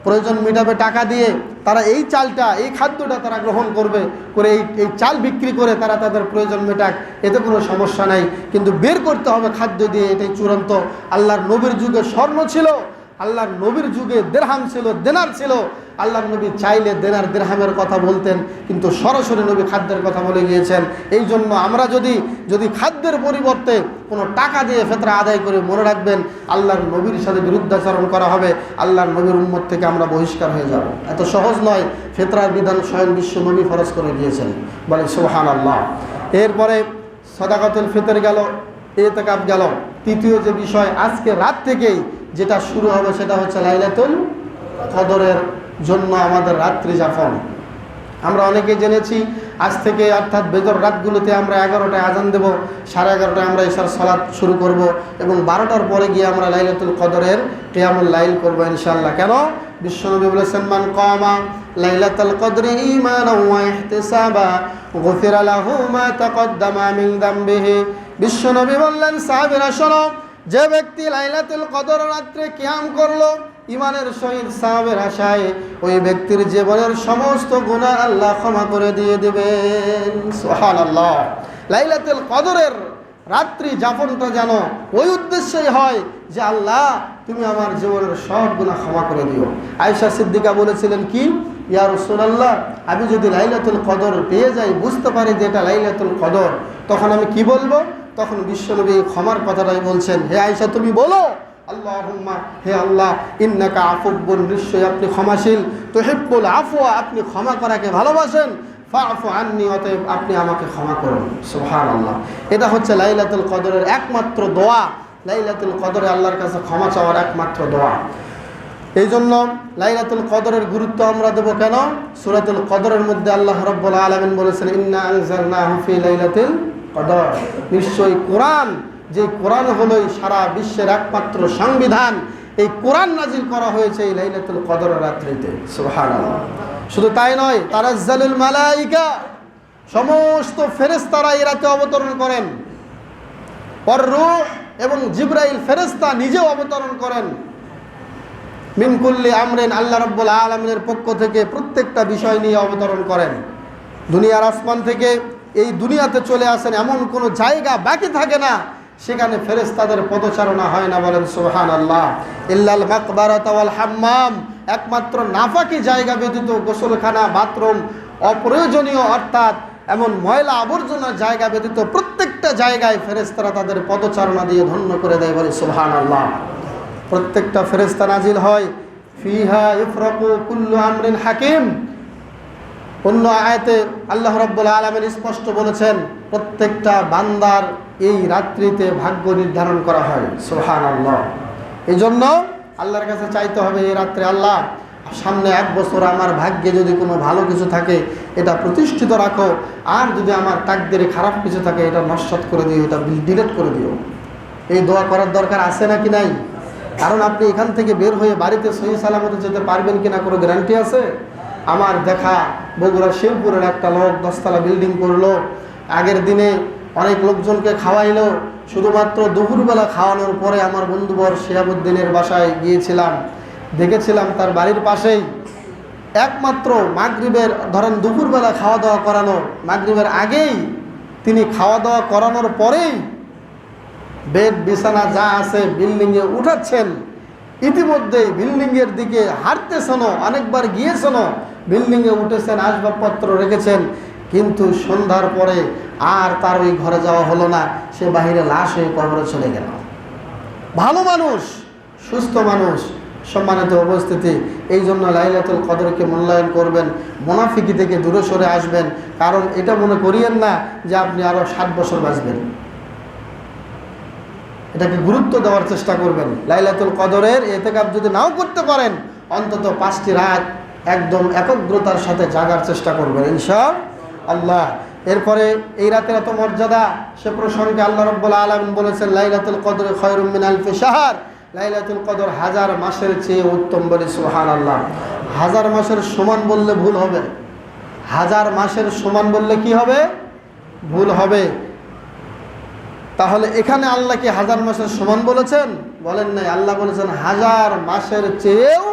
প্রয়োজন মেটাবে টাকা দিয়ে, তারা এই চালটা, এই খাদ্যটা তারা গ্রহণ করবে, করে এই চাল বিক্রি করে তারা তাদের প্রয়োজন মেটাক, এতে কোনো সমস্যা নাই। কিন্তু বের করতে হবে খাদ্য দিয়ে, এটাই চূড়ান্ত। আল্লাহর নবীর যুগে স্বর্ণ ছিল, আল্লাহর নবীর যুগে দিরহাম ছিল, দেনার ছিল। আল্লাহর নবী চাইলে দেনার দিরহামের কথা বলতেন, কিন্তু সরাসরি নবী খাদ্যের কথা বলে গিয়েছেন। এই জন্য আমরা যদি খাদ্যের পরিবর্তে কোনো টাকা দিয়ে ফিতরা আদায় করে, মনে রাখবেন আল্লাহর নবীর সাথে বিরুদ্ধাচরণ করা হবে, আল্লাহর নবীর উম্মত থেকে আমরা বহিষ্কার হয়ে যাব। এত সহজ নয়। ফিতরার বিধান স্বয়ং বিশ্ব নবী ফরজ করে দিয়েছেন, বলে সুবহানাল্লাহ। এরপরে সাদাকাতুল ফিতর গেল, ইতিকাফ গেল। তৃতীয় যে বিষয়, আজকে রাত থেকেই যেটা শুরু হবে সেটা হচ্ছে লাইলাতুল কদরের জন্য আমাদের রাত্রি যাপন। আমরা অনেকে জেনেছি আজ থেকে, অর্থাৎ বেজর রাতগুলোতে আমরা 11টায় আজান দেব, 11:30টায় আমরা ইশার সালাত শুরু করব এবং 12টার পরে গিয়ে আমরা লাইলাতুল কদরের কিয়ামুল লাইল করব ইনশাআল্লাহ। কেন? বিশ্বনবী বলেছেন, মান কামা লাইলাতুল কদরি ঈমানান ওয়া ইহতিসাবা গুফিরা লাহু মা তাকদ্দামা মিন যামবিহি। বিশ্বনবী বললেন, সাহাবীরা শোনো, যে ব্যক্তি লাইলাতুল কদর রাত্রে কিয়াম করলো ইমানের সহিত সাওয়াবের আশায়, ওই ব্যক্তির জীবনের সমস্ত গুনাহ আল্লাহ ক্ষমা করে দিয়ে দিবেন। সুবহানাল্লাহ। লাইলাতুল কদরের রাত্রি যাপনটা যেন ওই উদ্দেশ্যেই হয় যে আল্লাহ তুমি আমার জীবনের সব গুনাহ ক্ষমা করে দিও। আয়েশা সিদ্দিকা বলেছিলেন কি, ইয়া রাসূলুল্লাহ, আমি যদি লাইলাতুল কদর পেয়ে যাই, বুঝতে পারি যে এটা লাইলাতুল কদর, তখন আমি কি বলবো? তখন বিশ্বনবী ক্ষমার কথাটাই বলছেন, হে আয়েশা তুমি বলো, আল্লাহুম্মা, হে আল্লাহ, ইন্নাকা আফুব্বুন, নিশ্চয়ই আপনি ক্ষমাশীল, তুহিব্বুল আফওয়া, আপনি ক্ষমা করাকে ভালোবাসেন, ফাআফু আন্নী, অতএব আপনি আমাকে ক্ষমা করুন। সুবহানাল্লাহ। এটা হচ্ছে লাইলাতুল কদরের একমাত্র দোয়া। লাইলাতুল কদরে আল্লাহর কাছে ক্ষমা চাওয়ার একমাত্র দোয়া। এই জন্য লাইলাতুল কদরের গুরুত্ব আমরা দেব কেন? সূরাতুল কদরের মধ্যে আল্লাহ রাব্বুল আলামিন বলেছেন, ইন্না আনজালনাহু ফি লাইলাতুল কদর, নিশ্চয়ই কোরআন, যে কোরআন হলো সারা বিশ্বের একমাত্র সংবিধান, এই কোরআন নাজিল করা হয়েছে এই লাইলাতুল কদরের রাত্রিতে। সুবহানাল্লাহ। শুধু তাই নয়, তানাজ্জালুল মালাইকা, সমস্ত ফেরেশতারা এই রাতে অবতরণ করেন। আর রূহ এবং জিবরাইল ফেরেশতা নিজেও অবতরণ করেন। মিন কুল্লি আমরিন, আল্লাহ রাব্বুল আলামিনের পক্ষ থেকে প্রত্যেকটা বিষয় নিয়ে অবতরণ করেন। দুনিয়ার আসমান থেকে এই দুনিয়াতে চলে আসেন, এমন কোনো জায়গা বাকি থাকে না সেখানে ফেরেশতাদের পদচারণা হয় না, বলেন সুবহানাল্লাহ। ইল্লাল মাকবারাতা ওয়াল হাম্মাম, একমাত্র নাফাকি জায়গা ব্যতীত, গোসলখানা, বাথরুম, অপ্রয়োজনীয় অর্থাৎ এমন ময়লা আবর্জনার জায়গা ব্যতীত প্রত্যেকটা জায়গায় ফেরেশতারা তাদের পদচারণা দিয়ে ধন্য করে দেয়, বলে সুবহানাল্লাহ। প্রত্যেকটা ফেরেশতা নাজিল হয়, ফিহা ইফরাকু কুল্লু আমরিন হাকিম। অন্য আয়াতে আল্লাহ রাব্বুল আলামিন স্পষ্ট বলেছেন, প্রত্যেকটা বান্দার এই রাত্রিতে ভাগ্য নির্ধারণ করা হয়। সুবহানাল্লাহ। এই জন্য আল্লাহর কাছে চাইতে হবে এই রাত্রে, আল্লাহ সামনে 1 বছর আমার ভাগ্যে যদি কোনো ভালো কিছু থাকে এটা প্রতিষ্ঠিত রাখো, আর যদি আমার তাকদীরে খারাপ কিছু থাকে এটা নস্যাৎ করে দিও, এটা ডিলিট করে দিও। এই দোয়া করার দরকার আছে নাকি নাই? কারণ আপনি এখান থেকে বের হয়ে বাড়িতে সহি সালামতে যেতে পারবেন কিনা কোনো গ্যারান্টি আছে? আমার দেখা বগুড়া শিবপুরের একটা লোক 10 তলা বিল্ডিং করলো, আগের দিনে অনেক লোকজনকে খাওয়াইলো, শুধুমাত্র দুপুরবেলা খাওয়ানোর পরে আমার বন্ধুবর শিহাবুদ্দিনের বাসায় গিয়েছিলাম, দেখেছিলাম তার বাড়ির পাশেই একমাত্র মাগরিবের, ধরেন দুপুরবেলা খাওয়া দাওয়া করানো, মাগরিবের আগেই তিনি খাওয়া দাওয়া করানোর পরেই বেড বিছানা যা আছে বিল্ডিংয়ে উঠাচ্ছেন। ইতিমধ্যেই বিল্ডিংয়ের দিকে হাঁটতেছেন, অনেকবার গিয়েছেন, বিল্ডিংয়ে উঠেছেন, আসবাবপত্র রেখেছেন, কিন্তু সন্ধ্যার পরে আর তার ওই ঘরে যাওয়া হলো না, সে বাহিরে লাশ হয়ে কবরে চলে গেল। ভালো মানুষ, সুস্থ মানুষ, সম্মানিত উপস্থিতি, এই জন্য লাইলাতুল কদরকে মূল্যায়ন করবেন, মুনাফিকি থেকে দূরে সরে আসবেন। কারণ এটা মনে করিয়েন না যে আপনি আরও 7 বছর বাঁচবেন, এটাকে গুরুত্ব দেওয়ার চেষ্টা করবেন। লাইলাতুল কদরের ইতিকাফ যদি নাও করতে পারেন, অন্তত 5টি রাত একদম একগ্রতার সাথে জাগার চেষ্টা করবেন ইনশাআল্লাহ। এরপরে এই রাতের এত মর্যাদা, সে প্রসঙ্গে আল্লাহ রাব্বুল আলামিন বলেছেন, লাইলাতুল কদর খায়রুম মিন আলফি শাহর, লাইলাতুল কদর 1000 মাসের চেয়ে উত্তম, বলে সুবহানাল্লাহ। 1000 মাসের সমান বললে ভুল হবে, 1000 মাসের সমান বললে কি হবে? ভুল হবে। তাহলে এখানে আল্লাহ কি 1000 মাসের সমান বলেছেন? বলেন নাই। আল্লাহ বলেছেন 1000 মাসের চেয়েও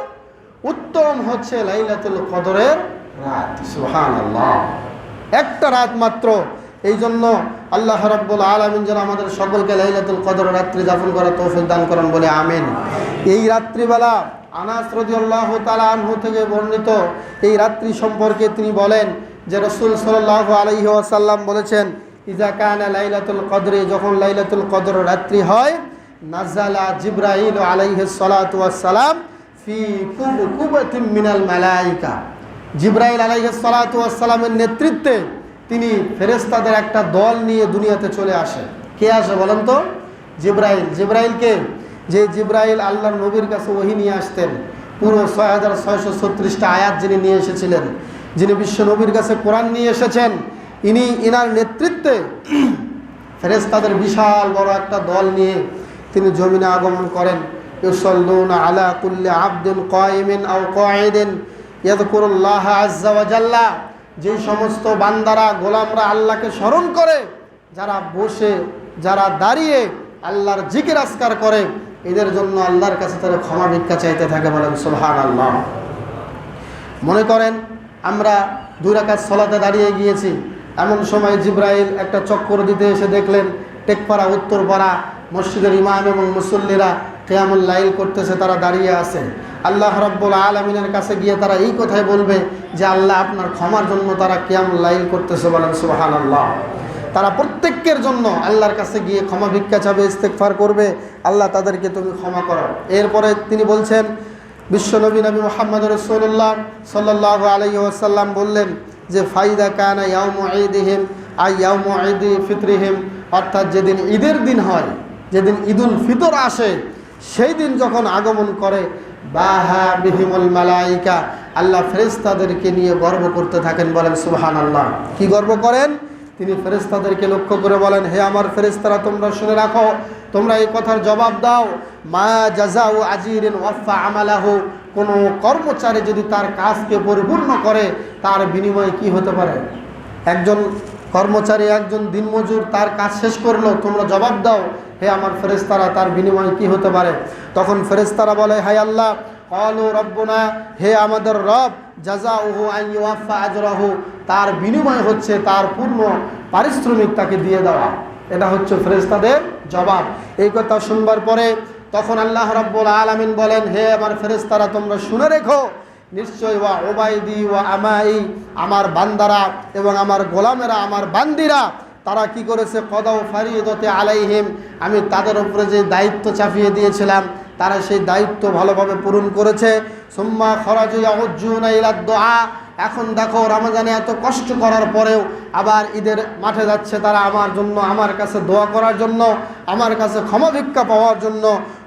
উত্তম হচ্ছে লাইলাতুল কদরের রাত। সুবহানাল্লাহ। একটা রাত মাত্র এই জন্য আল্লাহ রাব্বুল আলামিন যেন আমাদের সকলকে লাইলাতুল কদর রাত্রি যাপন করার তৌফিক দান করেন বলে আমিন। এই রাত্রিবেলা আনাস রাদিয়াল্লাহু তাআলা আনহু থেকে বর্ণিত এই রাত্রি সম্পর্কে তিনি বলেন যে রাসূল সাল্লাল্লাহু আলাইহি ওয়াসাল্লাম বলেছেন, ইজা কানা লাইলাতুল কদরে, যখন লাইলাতুল কদর রাত্রি হয়, নাযালা জিবরাইল আলাইহিস সালাতু ওয়াস সালাম ফি কুবকুবাতিন মিনাল মালায়েকা। জিবরাইল আলাইহিস সালাতু ওয়াস সালামের নেতৃত্বে তিনি ফেরেশতাদের একটা দল নিয়ে দুনিয়াতে চলে আসে। কে আসে বলেন তো? জিবরাইল। জিবরাইলকে, যে জিবরাইল আল্লাহর নবীর কাছে ওহী নিয়ে আসতেন, পুরো 6636টা আয়াত যিনি নিয়ে এসেছিলেন, যিনি বিশ্ব নবীর কাছে কোরআন নিয়ে এসেছেন, ইনার নেতৃত্বে ফেরেশতাদের বিশাল বড় একটা দল নিয়ে তিনি জমিনে আগমন করেন। ইউসাল্লুনা আলা কুল্লি আবদিন কায়িমিন আও কাঈদিন ইয়াযকুরুল্লাহ আযজা ওয়া জাল্লা। যেই সমস্ত বান্দারা, গোলামরা আল্লাহকে স্মরণ করে, যারা বসে, যারা দাঁড়িয়ে আল্লাহর জিকির আজকার করে, এদের জন্য আল্লাহর কাছে তারা ক্ষমা ভিক্ষা চাইতে থাকে। বলেন সুবহানাল্লাহ। মনে করেন আমরা 2 রাকাত সালাতে দাঁড়িয়ে গিয়েছি, এমন সময় জিবরাইল একটা চক্কর দিতে এসে দেখলেন টেকপাড়া উত্তরপাড়া মসজিদের ইমাম এবং মুসল্লিরা কিয়ামুল লাইল করতেছে, তারা দাঁড়িয়ে আছে। আল্লাহ রাব্বুল আলামিনের কাছে গিয়ে তারা এই কথাই বলবে যে আল্লাহ আপনার ক্ষমার জন্য তারা কিয়ামুল লাইল করতেছে। বলেন সুবহানাল্লাহ। তারা প্রত্যেকের জন্য আল্লাহর কাছে গিয়ে ক্ষমা ভিক্ষা চাবে, ইস্তেগফার করবে, আল্লাহ তাদেরকে তুমি ক্ষমা করো। এরপরে তিনি বলছেন, বিশ্বনবী নবী মুহাম্মদ রাসূলুল্লাহ সাল্লাল্লাহু আলাইহি ওয়াসাল্লাম বললেন যে ফাইদা কানা ইয়াউমু ঈদিহিম আই ইয়াউমু ঈদি ফিতরিহিম, অর্থাৎ যেদিন ঈদের দিন হয়, যেদিন ঈদুল ফিতর আসে, সেই দিন যখন আগমন করে, বাহা বিহিমুল মালাইকা, আল্লাহ ফেরেশতাদেরকে নিয়ে গর্ব করতে থাকেন। বলেন সুবহানাল্লাহ। কি গর্ব করেন? তিনি ফেরেশতাদেরকে লক্ষ্য করে বলেন, হে আমার ফেরেশতারা, তোমরা শুনে রাখো, তোমরা এই কথার জবাব দাও, মা জাযাউ আজিরিন ওয়াফা আমালাহু, কোনো কর্মচারী যদি তার কাজকে পরিপূর্ণ করে, তার বিনিময়ে কি হতে পারে? একজন কর্মচারী, একজন দিনমজুর তার কাজ শেষ করলো, তোমরা জবাব দাও হে আমার ফেরেশতারা, তার বিনিময়ে কি হতে পারে? তখন ফেরেশতারা বলে, হায় আল্লাহ, ক্বালু রব্বুনা, হে আমাদের রব, জাযাউহু আন ইউওয়াফা আজরাহু, তার বিনিময় হচ্ছে তার পূর্ণ পারিশ্রমিক তাকে দিয়ে দেওয়া। এটা হচ্ছে ফেরেশতাদের জবাব। এই কথা শুনবার পরে তখন আল্লাহ রাব্বুল আলামিন বলেন, হে আমার ফেরেশতারা, তোমরা শুনে রেখো, নিশ্চয় ওয়া উবাইদি ওয়া আমাই, আমার বান্দারা এবং আমার গোলামেরা, আমার বান্দিরা, তারা কি করেছে? কদাও ফারিদতে আলাইহিম, আমি তাদের উপরে যে দায়িত্ব চাপিয়ে দিয়েছিলাম, তারা সেই দায়িত্ব ভালোভাবে পূরণ করেছে। সুম্মা খরাজু ইয়াউজ্জুনা ইলা দুআ, এখন দেখো রমজানে এত কষ্ট করার পরেও আবার ঈদের মাঠে যাচ্ছে তারা আমার জন্য, আমার কাছে দোয়া করার জন্য, আমার কাছে ক্ষমা ভিক্ষা পাওয়ার জন্য।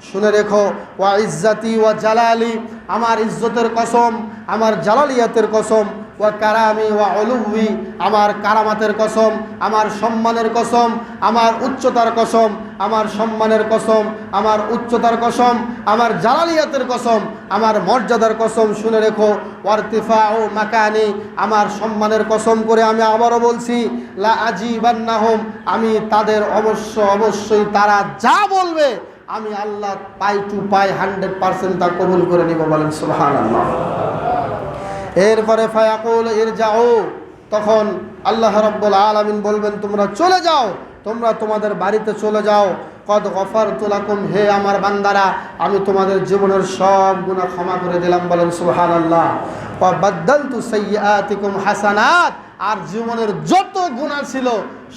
শুনে রেখো, ওয়া ইজ্জাতি ওয়া জালালি, আমার ইজ্জতের কসম, আমার জালালিয়াতের কসম, ওয়া কারামি ওয়া উলুবি, আমার কারামাতের কসম, আমার সম্মানের কসম, আমার উচ্চতার কসম, আমার সম্মানের কসম, আমার উচ্চতার কসম, আমার জালালিয়াতের কসম, আমার মর্যাদার কসম। শুনে রেখো, ওয়ারতিফাউ মাকানি, আমার সম্মানের কসম করে আমি আবারও বলছি, লা আজিবান্নাহুম, আমি তাদের অবশ্যই তারা যা বলবে আমি আল্লাহ পাই টু পাই 100% তা কবুল করে নিব। বলেন সুবহানাল্লাহ। এরপরে ফায়াকুল ইরজাউ, তখন আল্লাহ রাব্বুল আলামিন বলবেন, তোমরা চলে যাও, তোমরা তোমাদের বাড়িতে চলে যাও। কদ গফারতু লাকুম, হে আমার বান্দারা, আমি তোমাদের জীবনের সব গুনাহ ক্ষমা করে দিলাম। বলেন সুবহানাল্লাহ। ওয়া বাদদালতু সাইয়্যাতিকুম হাসানাত, আর জীবনের যত গুনাহ ছিল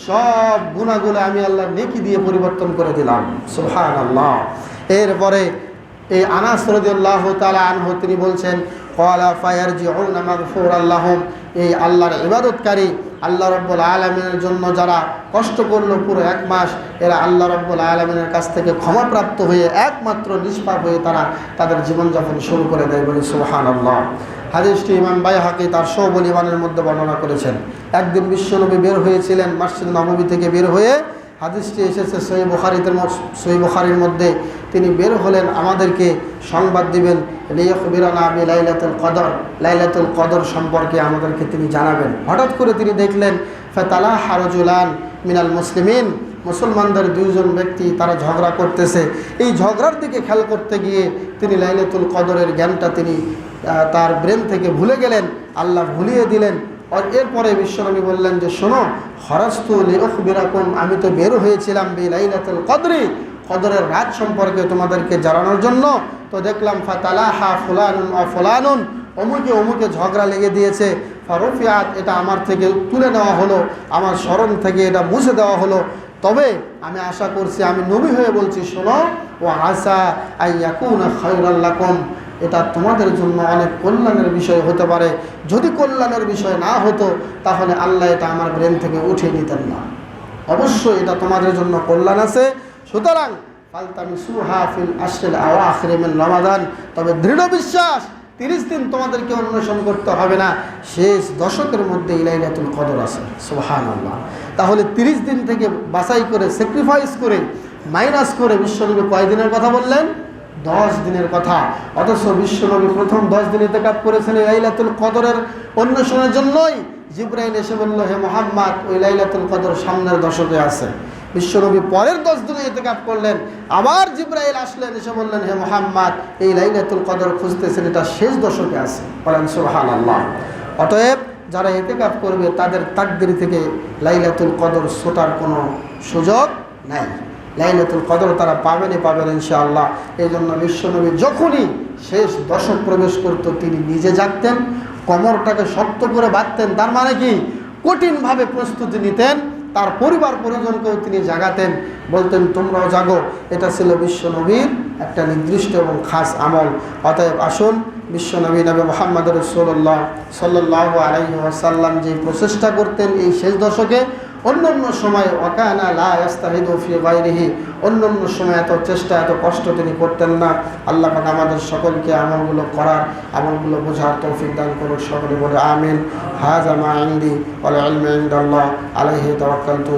সব গুনাহগুলো আমি আল্লাহ নেকি দিয়ে পরিবর্তন করে দিলাম। সুবহানাল্লাহ। এরপরে এই আনাস রাদিয়াল্লাহু তাআলা আনহু তিনি বলছেন, ক্বালা ফায়ারজিউনা মাগফুরাল লাহুম, এই আল্লাহর ইবাদতকারী, আল্লাহ রাব্বুল আলামিনের জন্য যারা কষ্ট করলো পুরো 1 মাস, এরা আল্লাহ রাব্বুল আলামিনের কাছ থেকে ক্ষমাপ্রাপ্ত হয়ে একমাত্র নিষ্পাপ হয়ে তারা তাদের জীবনযাপন শুরু করে দেয়। বলে সুবহানাল্লাহ। হাদিসটি ইমাম বাইহাকি তার শুউবুল ঈমানের মধ্যে বর্ণনা করেছেন। একদিন বিশ্বনবী বের হয়েছিলেন মসজিদ নববী থেকে বের হয়ে, হাদিসটি এসেছে সহিহ বুখারীর মধ্যে। তিনি বের হলেন আমাদেরকে সংবাদ দিবেন, লিয়াখবিরানা লাইলাতুল কদর, লাইলাতুল কদর সম্পর্কে আমাদেরকে তিনি জানাবেন। হঠাৎ করে তিনি দেখলেন ফাতালাহা রাজুলান মিনাল মুসলিমিন, মুসলমানদের 2 জন ব্যক্তি তারা ঝগড়া করতেছে। এই ঝগড়ার দিকে খেয়াল করতে গিয়ে তিনি লাইলাতুল কদরের জ্ঞানটা তিনি তার ব্রেন থেকে ভুলে গেলেন, আল্লাহ ভুলিয়ে দিলেন। আর এরপরে বিশ্বনবী বললেন যে শোনো, খরাজতু লিউখবিরাকুম, আমি তো বের হয়েছিলাম লাইলাতুল কদরি, কদরের রাত সম্পর্কে তোমাদেরকে জানানোর জন্য। তো দেখলাম ফাতালাহা ফুলানুন ওয়া ফুলানুন, অমুকে অমুকে ঝগড়া লেগে দিয়েছে, ফারুফিয়াত, এটা আমার থেকে তুলে নেওয়া হলো, আমার স্মরণ থেকে এটা মুছে দেওয়া হলো। তবে আমি আশা করছি, আমি নবী হয়ে বলছি, শোনো, ও আসা আইয়াকুনা খায়রাল লাকুম, এটা তোমাদের জন্য অনেক কল্যাণের বিষয় হতে পারে। যদি কল্যাণের বিষয় না হতো তাহলে আল্লাহ এটা আমার ব্রেন থেকে উঠিয়ে নিতেন না। অবশ্যই এটা তোমাদের জন্য কল্যাণ আছে। সুতরাং ফালতামিসুহা ফিল আশরিল আওয়াখির মিন রমাদান, তবে দৃঢ় বিশ্বাস 30 দিন তোমাদেরকে অন্বেষণ করতে হবে না, শেষ দশকের মধ্যে লাইলাতুল কদর আছে। সুবহানাল্লাহ। তাহলে 30 দিন থেকে বাছাই করে, স্যাক্রিফাইস করে, মাইনাস করে বিশ্বনবী কয় দিনের কথা বললেন? 10 দিনের কথা। অথচ বিশ্বনবী প্রথম 10 দিন ইতিকাফ করেছেন লাইলাতুল কদরের অন্বেষণের জন্যই। জিবরাইল এসে বলল, হে মুহাম্মদ, ওই লাইলাতুল কদর সামনের দশকে আছে। বিশ্বনবী পরের 10 দিনে ইতিকাফ করলেন, আবার জিবরাইল আসলেন, এসে বললেন, হে মুহাম্মদ, এই লাইলাতুল কদর খুঁজতেছেন, এটা শেষ দশকে আছে। বলেন সুবহানাল্লাহ। অতএব যারা ইতিকাফ করবে তাদের তাকদীর থেকে লাইলাতুল কদর ছোটার কোনো সুযোগ নাই। লাইলাতুল কদর তারা পাবেনই পাবেন ইনশাআল্লাহ। এই জন্য বিশ্বনবী যখনই শেষ দশক প্রবেশ করত, তিনি নিজে জাগতেন, কোমরটাকে শক্ত করে বাঁধতেন। তার মানে কি? কঠিনভাবে প্রস্তুতি নিতেন। তার পরিবার পরিজনকেও তিনি জাগাতেন, বলতেন তোমরাও জাগো। এটা ছিল বিশ্বনবীর একটা নির্দিষ্ট এবং খাস আমল। অতএব আসুন, বিশ্বনবী নবী মুহাম্মদ রাসূলুল্লাহ সাল্লাল্লাহু আলাইহি ওয়াসাল্লাম যে প্রচেষ্টা করতেন এই শেষ দশকে, অন্য সময় ওয়াকানা লা ইস্তাহিদু ফি গায়রিহি, অন্য সময় এত চেষ্টা, এত কষ্ট তিনি করতেন না। আল্লাহ পাক আমাদের সকলকে আমলগুলো করার, আমলগুলো বোঝার তৌফিক দান করুন। সকলে বলে আমিন। হাযা মা ইনদি ওয়াল ইলমু ইনদাল্লাহ, আলাইহি তাওয়াক্কালতু।